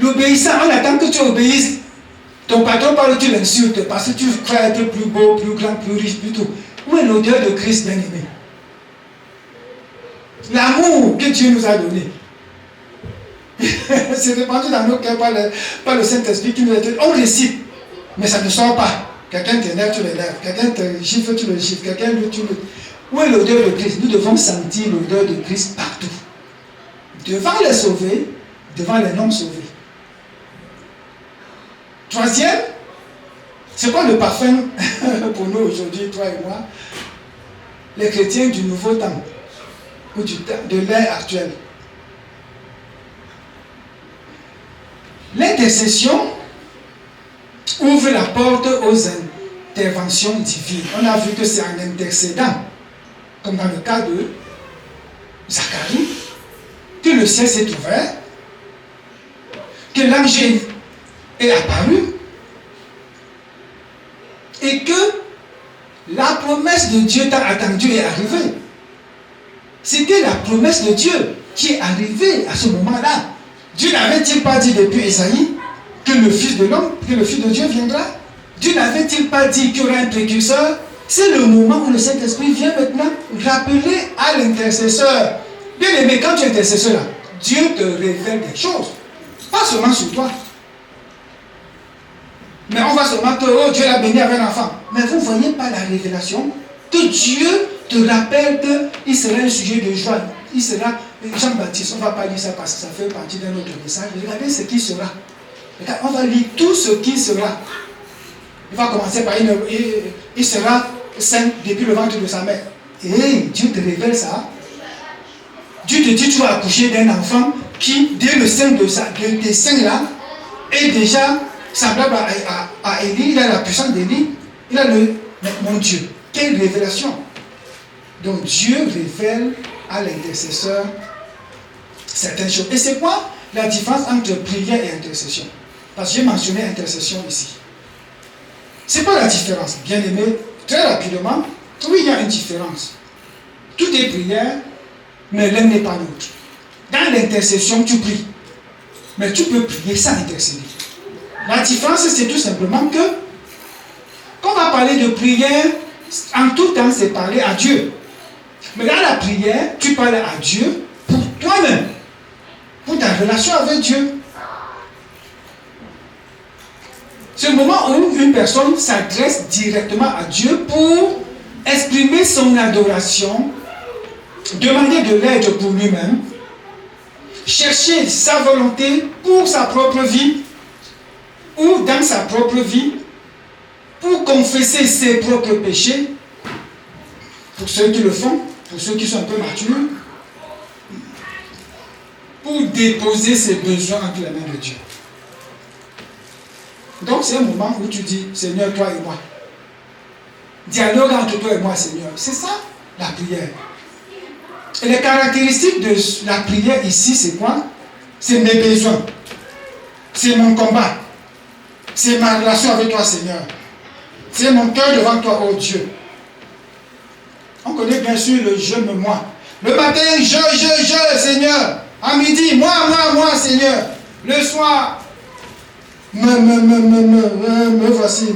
L'obéissant, on attend que tu obéisses. Ton patron parle, tu l'insultes parce que tu crois être plus beau, plus grand, plus riche, plus tout. Où est l'odeur de Christ, bien-aimé? L'amour que Dieu nous a donné. C'est répandu dans nos cœurs par le Saint-Esprit qui nous a dit, on récite, mais ça ne sort pas. Quelqu'un t'énerve, tu l'énerves. Quelqu'un te gifle, tu le gifles. Quelqu'un tu le... Où est l'odeur de Christ? Nous devons sentir l'odeur de Christ partout. Devant les sauvés, devant les non-sauvés. Troisième, c'est quoi le parfum pour nous aujourd'hui, toi et moi? Les chrétiens du nouveau temps, ou de l'ère actuelle. L'intercession ouvre la porte aux interventions divines. On a vu que c'est en intercédant, comme dans le cas de Zacharie, que le ciel s'est ouvert, que l'ange est apparu, et que la promesse de Dieu t'a attendu est arrivée. C'était la promesse de Dieu qui est arrivée à ce moment-là. Dieu n'avait-il pas dit depuis Esaïe que le Fils de l'homme, que le Fils de Dieu viendra? Dieu n'avait-il pas dit qu'il y aura un précurseur? C'est le moment où le Saint-Esprit vient maintenant rappeler à l'intercesseur. Bien aimé, quand tu es intercesseur là, Dieu te révèle des choses. Pas seulement sur toi. Mais on va seulement que, oh, Dieu l'a béni avec un enfant. Mais vous ne voyez pas la révélation que Dieu te rappelle qu'il sera un sujet de joie. Il sera Jean-Baptiste. On ne va pas lire ça parce que ça fait partie d'un autre message. Regardez ce qui sera. Regardez, on va lire tout ce qui sera. Il va commencer par il sera saint depuis le ventre de sa mère. Et Dieu te révèle ça. Dieu te dit tu vas accoucher d'un enfant qui, dès le sein de tes seins là, est déjà semblable à Élie. Il a la puissance d'Élie. Il a mon Dieu. Quelle révélation! Donc Dieu révèle à l'intercesseur certaines choses. Et c'est quoi la différence entre prière et intercession? Parce que j'ai mentionné intercession ici. C'est quoi la différence? Bien aimé, très rapidement, oui, il y a une différence. Tout est prière, mais l'un n'est pas l'autre. Dans l'intercession, tu pries. Mais tu peux prier sans intercéder. La différence, c'est tout simplement que, quand on va parler de prière, en tout temps, c'est parler à Dieu. Mais dans la prière, tu parles à Dieu pour toi-même. pour ta relation avec Dieu. C'est le moment où une personne s'adresse directement à Dieu pour exprimer son adoration, demander de l'aide pour lui-même, chercher sa volonté pour sa propre vie ou dans sa propre vie, pour confesser ses propres péchés, pour ceux qui le font, pour ceux qui sont un peu matures, pour déposer ses besoins entre les mains de Dieu. Donc c'est un moment où tu dis, Seigneur, toi et moi. Dialogue entre toi et moi, Seigneur. C'est ça, la prière. Et les caractéristiques de la prière ici, c'est quoi? C'est mes besoins. C'est mon combat. C'est ma relation avec toi, Seigneur. C'est mon cœur devant toi, oh Dieu. On connaît bien sûr le je me moi. Le matin, je, Seigneur. À midi, moi, Seigneur. Le soir, me voici.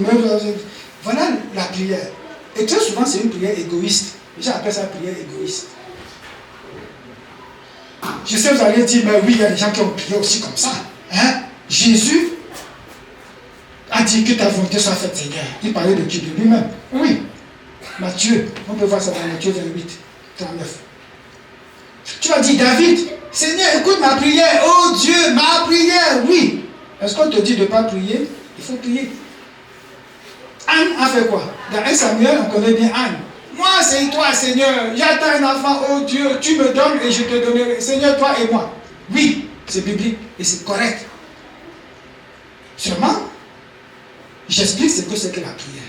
Voilà la prière. Et très souvent, c'est une prière égoïste. J'appelle ça prière égoïste. Je sais, vous allez dire, mais oui, il y a des gens qui ont prié aussi comme ça. Hein? Jésus a dit que ta volonté soit faite, Seigneur. Il parlait de qui? De lui-même. Oui. Matthieu, on peut voir ça dans Matthieu 28, 39. Tu vas dire, David, Seigneur, écoute ma prière. Oh Dieu, ma prière, oui. Est-ce qu'on te dit de ne pas prier? Il faut prier. Anne a fait quoi? Dans 1 Samuel, on connaît bien Anne. Moi, c'est toi, Seigneur. J'attends un enfant, oh Dieu, tu me donnes et je te donnerai. Seigneur, toi et moi. Oui, c'est biblique et c'est correct. Seulement, j'explique ce que c'est que la prière.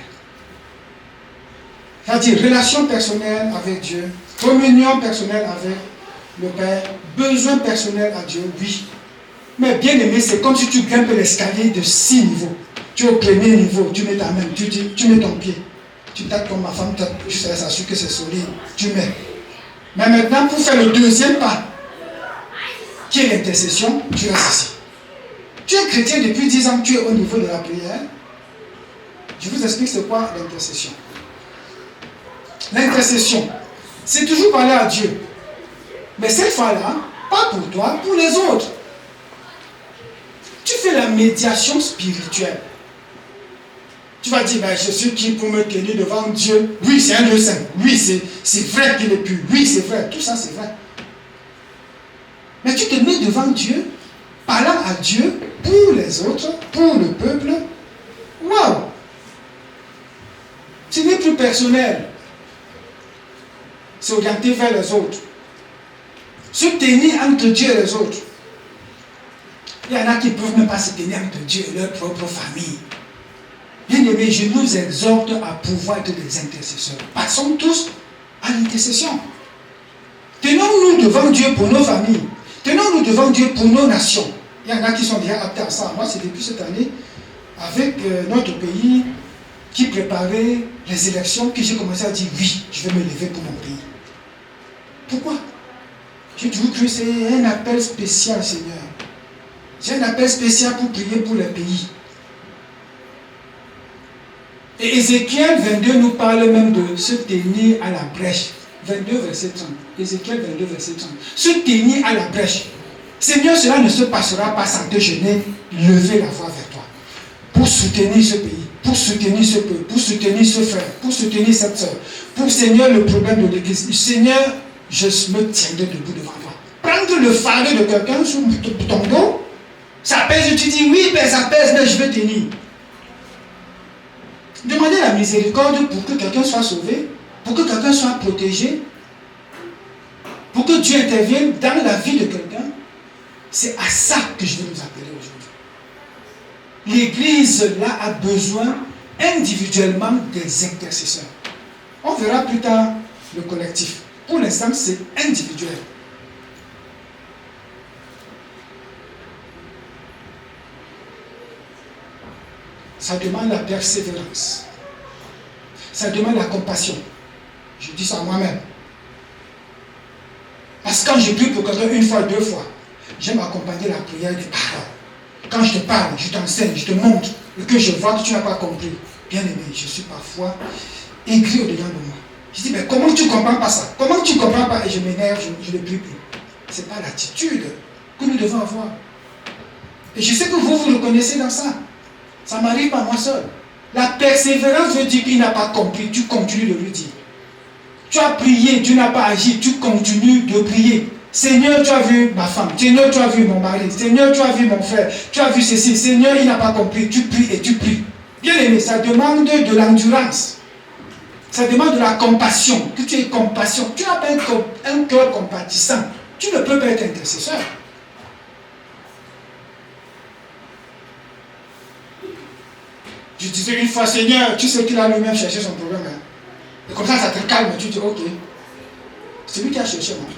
C'est-à-dire relation personnelle avec Dieu, communion personnelle avec le Père, besoin personnel à Dieu, oui. Mais bien aimé, c'est comme si tu grimpes l'escalier de 6 niveaux. Tu es au premier niveau, tu mets ta main, tu mets ton pied. Tu tapes comme ma femme, je s'assure que c'est solide, tu mets. Mais maintenant, pour faire le deuxième pas, qui est l'intercession, tu restes ici. Tu es chrétien depuis 10 ans, tu es au niveau de la prière. Je vous explique c'est quoi l'intercession. L'intercession, c'est toujours parler à Dieu. Mais cette fois-là, pas pour toi, pour les autres. Tu fais la médiation spirituelle. Tu vas dire, ben, je suis qui pour me tenir devant Dieu? Oui, c'est un Dieu saint. Oui, c'est vrai qu'il est pur. Oui, c'est vrai. Tout ça, c'est vrai. Mais tu te mets devant Dieu, parlant à Dieu pour les autres, pour le peuple. Waouh! Ce n'est plus personnel. C'est orienté vers les autres. Se tenir entre Dieu et les autres. Il y en a qui ne peuvent même pas se tenir entre Dieu et leur propre famille. Bien aimé, je nous exhorte à pouvoir être des intercesseurs. Passons tous à l'intercession. Tenons-nous devant Dieu pour nos familles. Tenons-nous devant Dieu pour nos nations. Il y en a qui sont déjà aptes à ça. Moi, c'est depuis cette année, avec notre pays qui préparait les élections, que j'ai commencé à dire oui, je vais me lever pour mon pays. Pourquoi? J'ai toujours cru que c'est un appel spécial, Seigneur. J'ai un appel spécial pour prier pour les pays. Et Ézéchiel 22 nous parle même de se tenir à la brèche. 22 verset 30. Ézéchiel 22 verset 30. Se tenir à la brèche. Seigneur, cela ne se passera pas sans te gêner, lever la voix vers toi. Pour soutenir ce pays, pour soutenir ce peuple, pour soutenir ce frère, pour soutenir cette soeur. Pour Seigneur, le problème de l'église. Seigneur, je me tiendrai debout devant toi. Prendre le fardeau de quelqu'un sur ton dos, ça pèse, tu dis oui, ben ça pèse, mais je vais tenir. Demandez la miséricorde pour que quelqu'un soit sauvé, pour que quelqu'un soit protégé, pour que Dieu intervienne dans la vie de quelqu'un. C'est à ça que je veux nous appeler aujourd'hui. L'église, là, a besoin individuellement des intercesseurs. On verra plus tard le collectif. Pour l'instant, c'est individuel. Ça demande la persévérance. Ça demande la compassion. Je dis ça à moi-même. Parce que quand je prie pour quelqu'un une fois, deux fois, j'aime accompagner la prière des paroles. Quand je te parle, je t'enseigne, je te montre, et que je vois que tu n'as pas compris. Bien aimé, je suis parfois aigri au-dedans de moi. Je dis, mais comment tu ne comprends pas ça? Comment tu ne comprends pas? Et je m'énerve, je ne prie plus. Ce n'est pas l'attitude que nous devons avoir. Et je sais que vous vous reconnaissez dans ça. Ça m'arrive pas moi seul. La persévérance veut dire qu'il n'a pas compris, tu continues de lui dire. Tu as prié, Dieu n'a pas agi, tu continues de prier. Seigneur, tu as vu ma femme. Seigneur, tu as vu mon mari. Seigneur, tu as vu mon frère. Tu as vu ceci. Seigneur, il n'a pas compris. Tu pries et tu pries. Bien aimé, ça demande de l'endurance. Ça demande de la compassion. Que tu aies compassion. Tu n'as pas un cœur compatissant. Tu ne peux pas être intercesseur. Je disais une fois, Seigneur, tu sais qu'il a lui-même cherché son problème. Hein? Et comme ça te calme. Tu dis, ok. C'est lui qui a cherché, moi.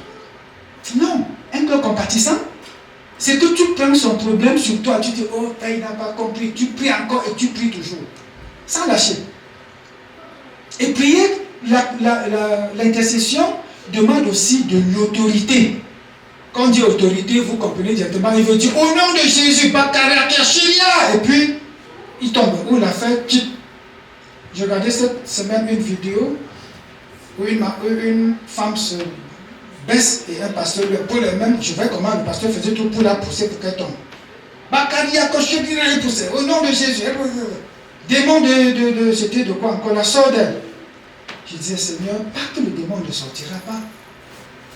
Non, un cœur compatissant, c'est que tu prends son problème sur toi. Tu dis, oh, il n'a pas compris. Tu pries encore et tu pries toujours. Sans lâcher. Et prier, l'intercession demande aussi de l'autorité. Quand on dit autorité, vous comprenez directement, il veut dire, au nom de Jésus, et puis, il tombe. Ou la fait, j'ai regardé cette semaine une vidéo où une femme se baisse et un pasteur lui pour le même. Je vois comment le pasteur faisait tout pour la pousser pour qu'elle tombe. Bakaria Koshedira est poussé. Au nom de Jésus. Démon c'était de quoi encore? La sort d'elle. Je disais, Seigneur, pas que le démon ne sortira pas.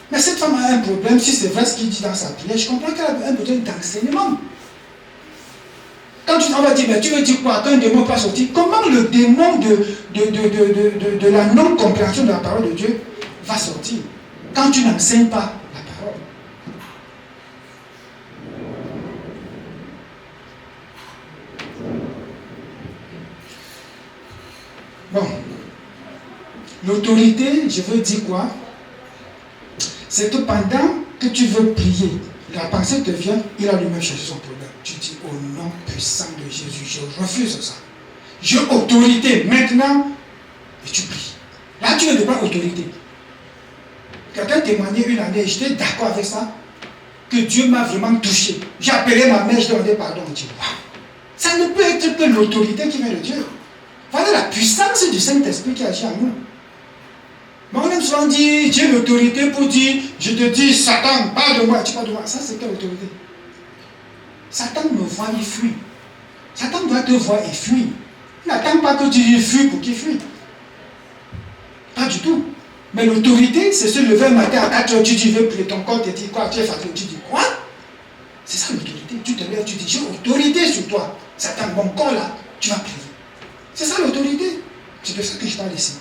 Mais cette femme a un problème. Si c'est vrai ce qu'il dit dans sa prière, je comprends qu'elle a un besoin d'enseignement. Quand on va dire, mais tu veux dire quoi? Quand un démon pas sortir, comment le démon de la non-compréhension de la parole de Dieu va sortir? Quand tu n'enseignes pas la parole. Bon. L'autorité, je veux dire quoi? C'est que pendant que tu veux prier, la pensée te vient, il a lui-même cherché son problème. Tu dis, au nom puissant de Jésus, je refuse ça. J'ai autorité maintenant, et tu pries. Là, tu ne demandes pas autorité. Quelqu'un témoignait une année, j'étais d'accord avec ça, que Dieu m'a vraiment touché. J'ai appelé ma mère, je demandais pardon. Je dis, waouh, ça ne peut être que l'autorité qui vient de Dieu. Voilà la puissance du Saint-Esprit qui agit en nous. Mais on aime souvent dire, j'ai l'autorité pour dire, je te dis, Satan, parle de moi, tu parles de moi. Ça, c'est quelle autorité? Satan me voit, il fuit. Satan doit te voir et fuir. Il n'attend pas que tu fuis pour qu'il fuit. Pas du tout. Mais l'autorité, c'est se lever un matin à 4 heures, tu dis, veux prier, ton corps te dit quoi? Tu es fatigué, tu dis quoi? C'est ça l'autorité. Tu te lèves, tu dis, j'ai autorité sur toi. Satan, mon corps là, tu vas prier. C'est ça l'autorité. C'est de ça que je parle ici.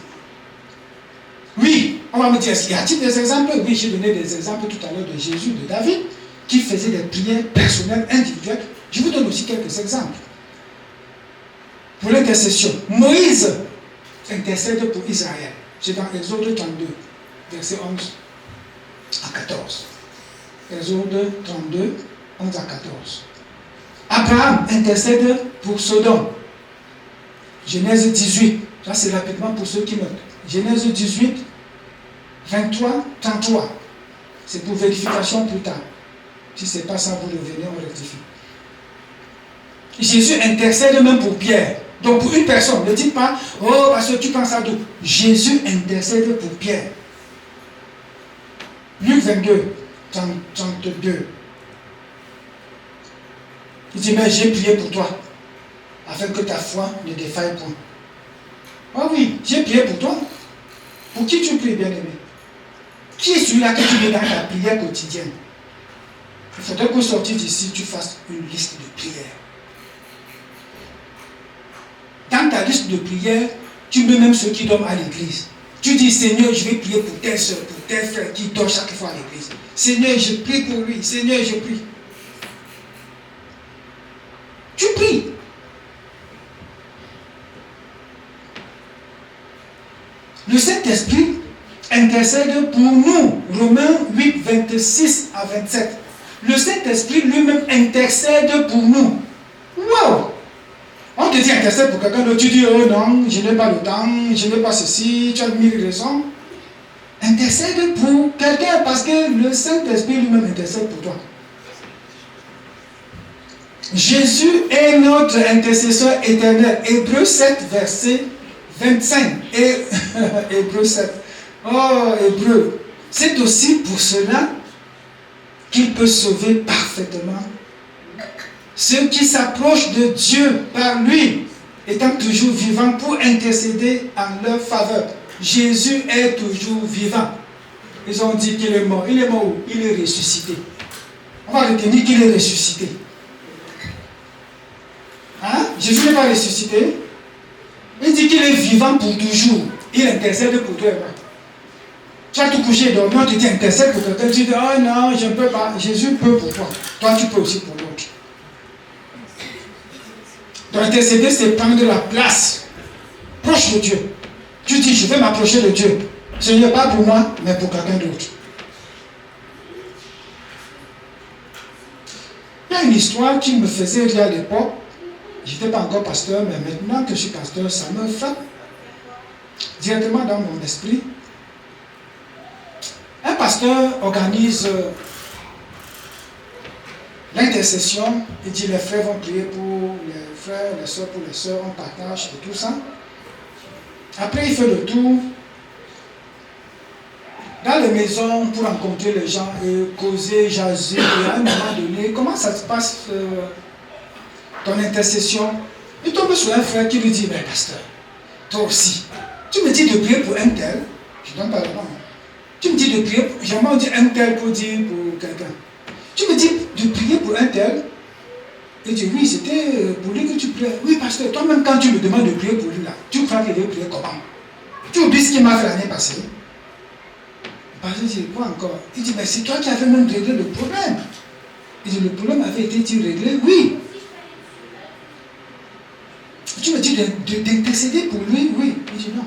Oui, on va me dire, y a-t-il des exemples? Oui, j'ai donné des exemples tout à l'heure de Jésus, de David, qui faisait des prières personnelles, individuelles. Je vous donne aussi quelques exemples. Pour l'intercession, Moïse intercède pour Israël. C'est dans Exode 32, verset 11 à 14. Exode 32, 11 à 14. Abraham intercède pour Sodome. Genèse 18. Ça, c'est rapidement pour ceux qui notent. Genèse 18, 23, 33. C'est pour vérification plus tard. Si ce n'est pas ça, vous revenez, on rectifie. Jésus intercède même pour Pierre. Donc pour une personne, ne dites pas, oh, parce que tu penses à tout. Jésus intercède pour Pierre. Luc 22, 32. Il dit, mais j'ai prié pour toi, afin que ta foi ne défaille point. Oh oui, j'ai prié pour toi. Pour qui tu pries, bien-aimé? Qui est celui-là que tu mets dans ta prière quotidienne? Il faudrait qu'au sortir d'ici, tu fasses une liste de prières. Dans ta liste de prières, tu mets même ceux qui dorment à l'église. Tu dis, Seigneur, je vais prier pour telle soeur, pour tel frère qui dort chaque fois à l'église. Seigneur, je prie pour lui. Seigneur, je prie. Tu pries. Le Saint-Esprit intercède pour nous. Romains 8, 26 à 27. Le Saint-Esprit lui-même intercède pour nous. Wow! On te dit intercède pour quelqu'un d'autre, tu dis, oh non, je n'ai pas le temps, je n'ai pas ceci, tu as mille raisons. Intercède pour quelqu'un parce que le Saint-Esprit lui-même intercède pour toi. Jésus est notre intercesseur éternel. Hébreux 7, verset 25. Et Hébreux 7. Oh, Hébreux. C'est aussi pour cela qu'il peut sauver parfaitement ceux qui s'approchent de Dieu par lui, étant toujours vivant pour intercéder en leur faveur. Jésus est toujours vivant. Ils ont dit qu'il est mort. Il est mort où? Il est ressuscité. On va retenir qu'il est ressuscité. Hein? Jésus n'est pas ressuscité. Il dit qu'il est vivant pour toujours. Il intercède pour toi et moi. Tu as tout couché et dormi, on te dit intercède pour quelqu'un. Tu dis, oh non, je ne peux pas. Jésus peut pour toi. Toi, tu peux aussi pour l'autre. Donc intercéder, c'est prendre la place. Proche de Dieu. Tu dis, je vais m'approcher de Dieu. Ce n'est pas pour moi, mais pour quelqu'un d'autre. Il y a une histoire qui me faisait rire à l'époque. Je n'étais pas encore pasteur, mais maintenant que je suis pasteur, ça me frappe directement dans mon esprit. Un pasteur organise l'intercession. Il dit les frères vont prier pour les frères, les soeurs pour les soeurs, on partage et tout ça. Après, il fait le tour dans les maisons pour rencontrer les gens et causer, jaser. Et à un moment donné, comment ça se passe ton intercession? Il tombe sur un frère qui lui dit, mais pasteur, toi aussi, tu me dis de prier pour un tel, je ne donne pas le nom. Tu me dis de prier, j'aimerais dire un tel pour dire pour quelqu'un. Tu me dis de prier pour un tel. Il dit, oui, c'était pour lui que tu priais. Oui, pasteur, toi-même quand tu me demandes de prier pour lui là, tu crois qu'il veut prier comment? Tu oublies ce qu'il m'a fait l'année passée. Le pasteur dit, quoi encore? Il dit, mais c'est toi qui avais même réglé le problème. Il dit, le problème avait été réglé? Oui. Tu me dis d'intercéder pour lui? Oui. Il dit, non,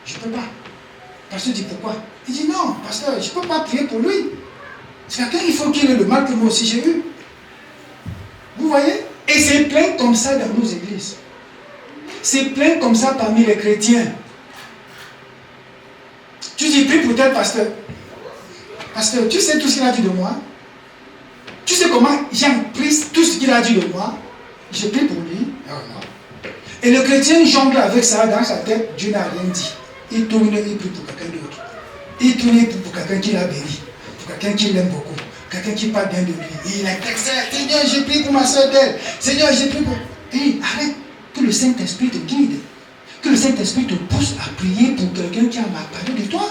je ne peux pas. Le pasteur dit, pourquoi? Il dit, non, pasteur, je ne peux pas prier pour lui. C'est quelqu'un, il faut qu'il ait le mal que moi aussi j'ai eu. Vous voyez? Et c'est plein comme ça dans nos églises. C'est plein comme ça parmi les chrétiens. Tu dis, prie pour tel pasteur. Pasteur, tu sais tout ce qu'il a dit de moi? Tu sais comment j'ai pris tout ce qu'il a dit de moi? Je prie pour lui. Oh non. Et le chrétien jongle avec ça dans sa tête. Dieu n'a rien dit. Il tourne, il prie pour quelqu'un d'autre. Il tourne, il prie pour quelqu'un qui l'a béni. Pour quelqu'un qui l'aime beaucoup. Quelqu'un qui parle bien de lui. Et il a texté, Seigneur, j'ai prié pour ma soeur d'elle. Seigneur, j'ai prié pour... Hé, arrête. Que le Saint-Esprit te guide. Que le Saint-Esprit te pousse à prier pour quelqu'un qui a mal parlé de toi.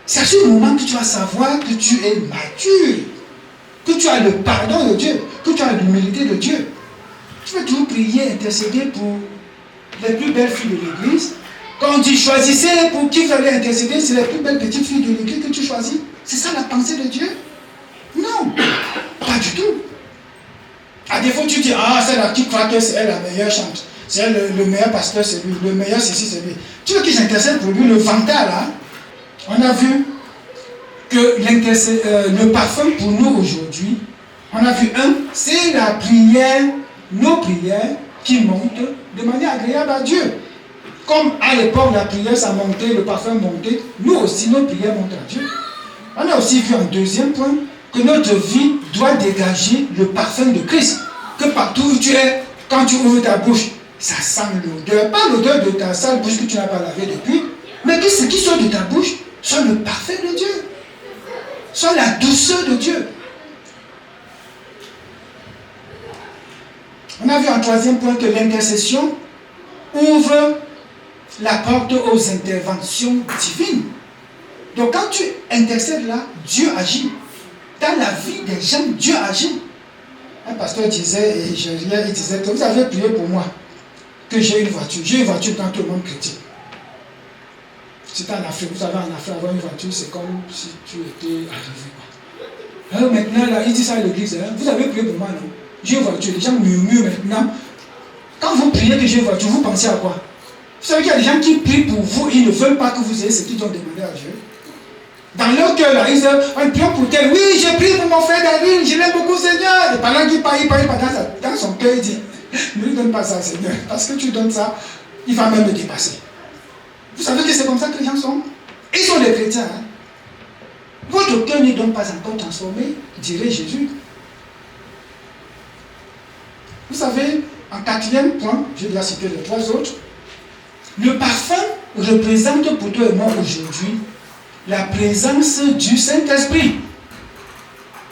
C'est à ce moment que tu vas savoir que tu es mature. Que tu as le pardon de Dieu. Que tu as l'humilité de Dieu. Tu vas toujours prier, intercéder pour les plus belles filles de l'église. Quand on dit choisissez pour qui vous allez intercéder, c'est les plus belles petites filles de l'église que tu choisis. C'est ça la pensée de Dieu? Non, pas du tout. À défaut, tu dis, ah, celle-là qui croit que c'est elle la meilleure chante. C'est elle le meilleur pasteur, c'est lui. Le meilleur, c'est lui. Tu veux que j'intercède pour lui, le vantard là? On a vu que le parfum pour nous aujourd'hui, on a vu c'est la prière, nos prières qui montent de manière agréable à Dieu. Comme à l'époque, la prière, ça montait, le parfum montait, nous aussi, nos prières montent à Dieu. On a aussi vu en deuxième point que notre vie doit dégager le parfum de Christ. Que partout où tu es, quand tu ouvres ta bouche, ça sent l'odeur. Pas l'odeur de ta sale bouche que tu n'as pas lavé depuis, mais que ce qui sort de ta bouche soit le parfum de Dieu. Soit la douceur de Dieu. On a vu en troisième point que l'intercession ouvre la porte aux interventions divines. Donc quand tu intercèdes là, Dieu agit. Dans la vie des gens, Dieu agit. Un pasteur disait, et je riais, il disait que vous avez prié pour moi, que j'ai une voiture. J'ai une voiture dans tout le monde chrétien. C'était en Afrique, vous savez, en Afrique, avoir une voiture, c'est comme si tu étais arrivé. Alors maintenant, là, il dit ça à l'église, hein, vous avez prié pour moi, non? J'ai une voiture, les gens murmurent maintenant. Quand vous priez que j'ai une voiture, vous pensez à quoi? Vous savez qu'il y a des gens qui prient pour vous, ils ne veulent pas que vous ayez ce qu'ils ont demandé à Dieu. Dans leur cœur, là, ils disent, on prie pour tel. Oui, j'ai prié pour mon frère David, je l'aime beaucoup, Seigneur. Et pendant qu'il parle dans son cœur, il dit, ne lui donne pas ça, Seigneur. Parce que tu donnes ça, il va même me dépasser. Vous savez que c'est comme ça que les gens sont? Ils sont des chrétiens. Hein? Votre cœur n'est donc pas encore transformé, dirait Jésus. Vous savez, en quatrième point, je vais citer les trois autres. Le parfum représente pour toi et moi aujourd'hui la présence du Saint-Esprit.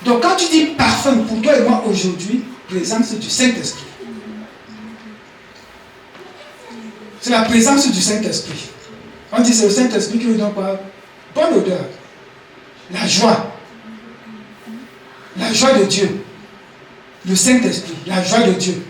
Donc quand tu dis parfum, pour toi et moi aujourd'hui, présence du Saint-Esprit. C'est la présence du Saint-Esprit. On dit c'est le Saint-Esprit qui nous donne quoi? Bonne odeur. La joie. La joie de Dieu. Le Saint-Esprit, la joie de Dieu.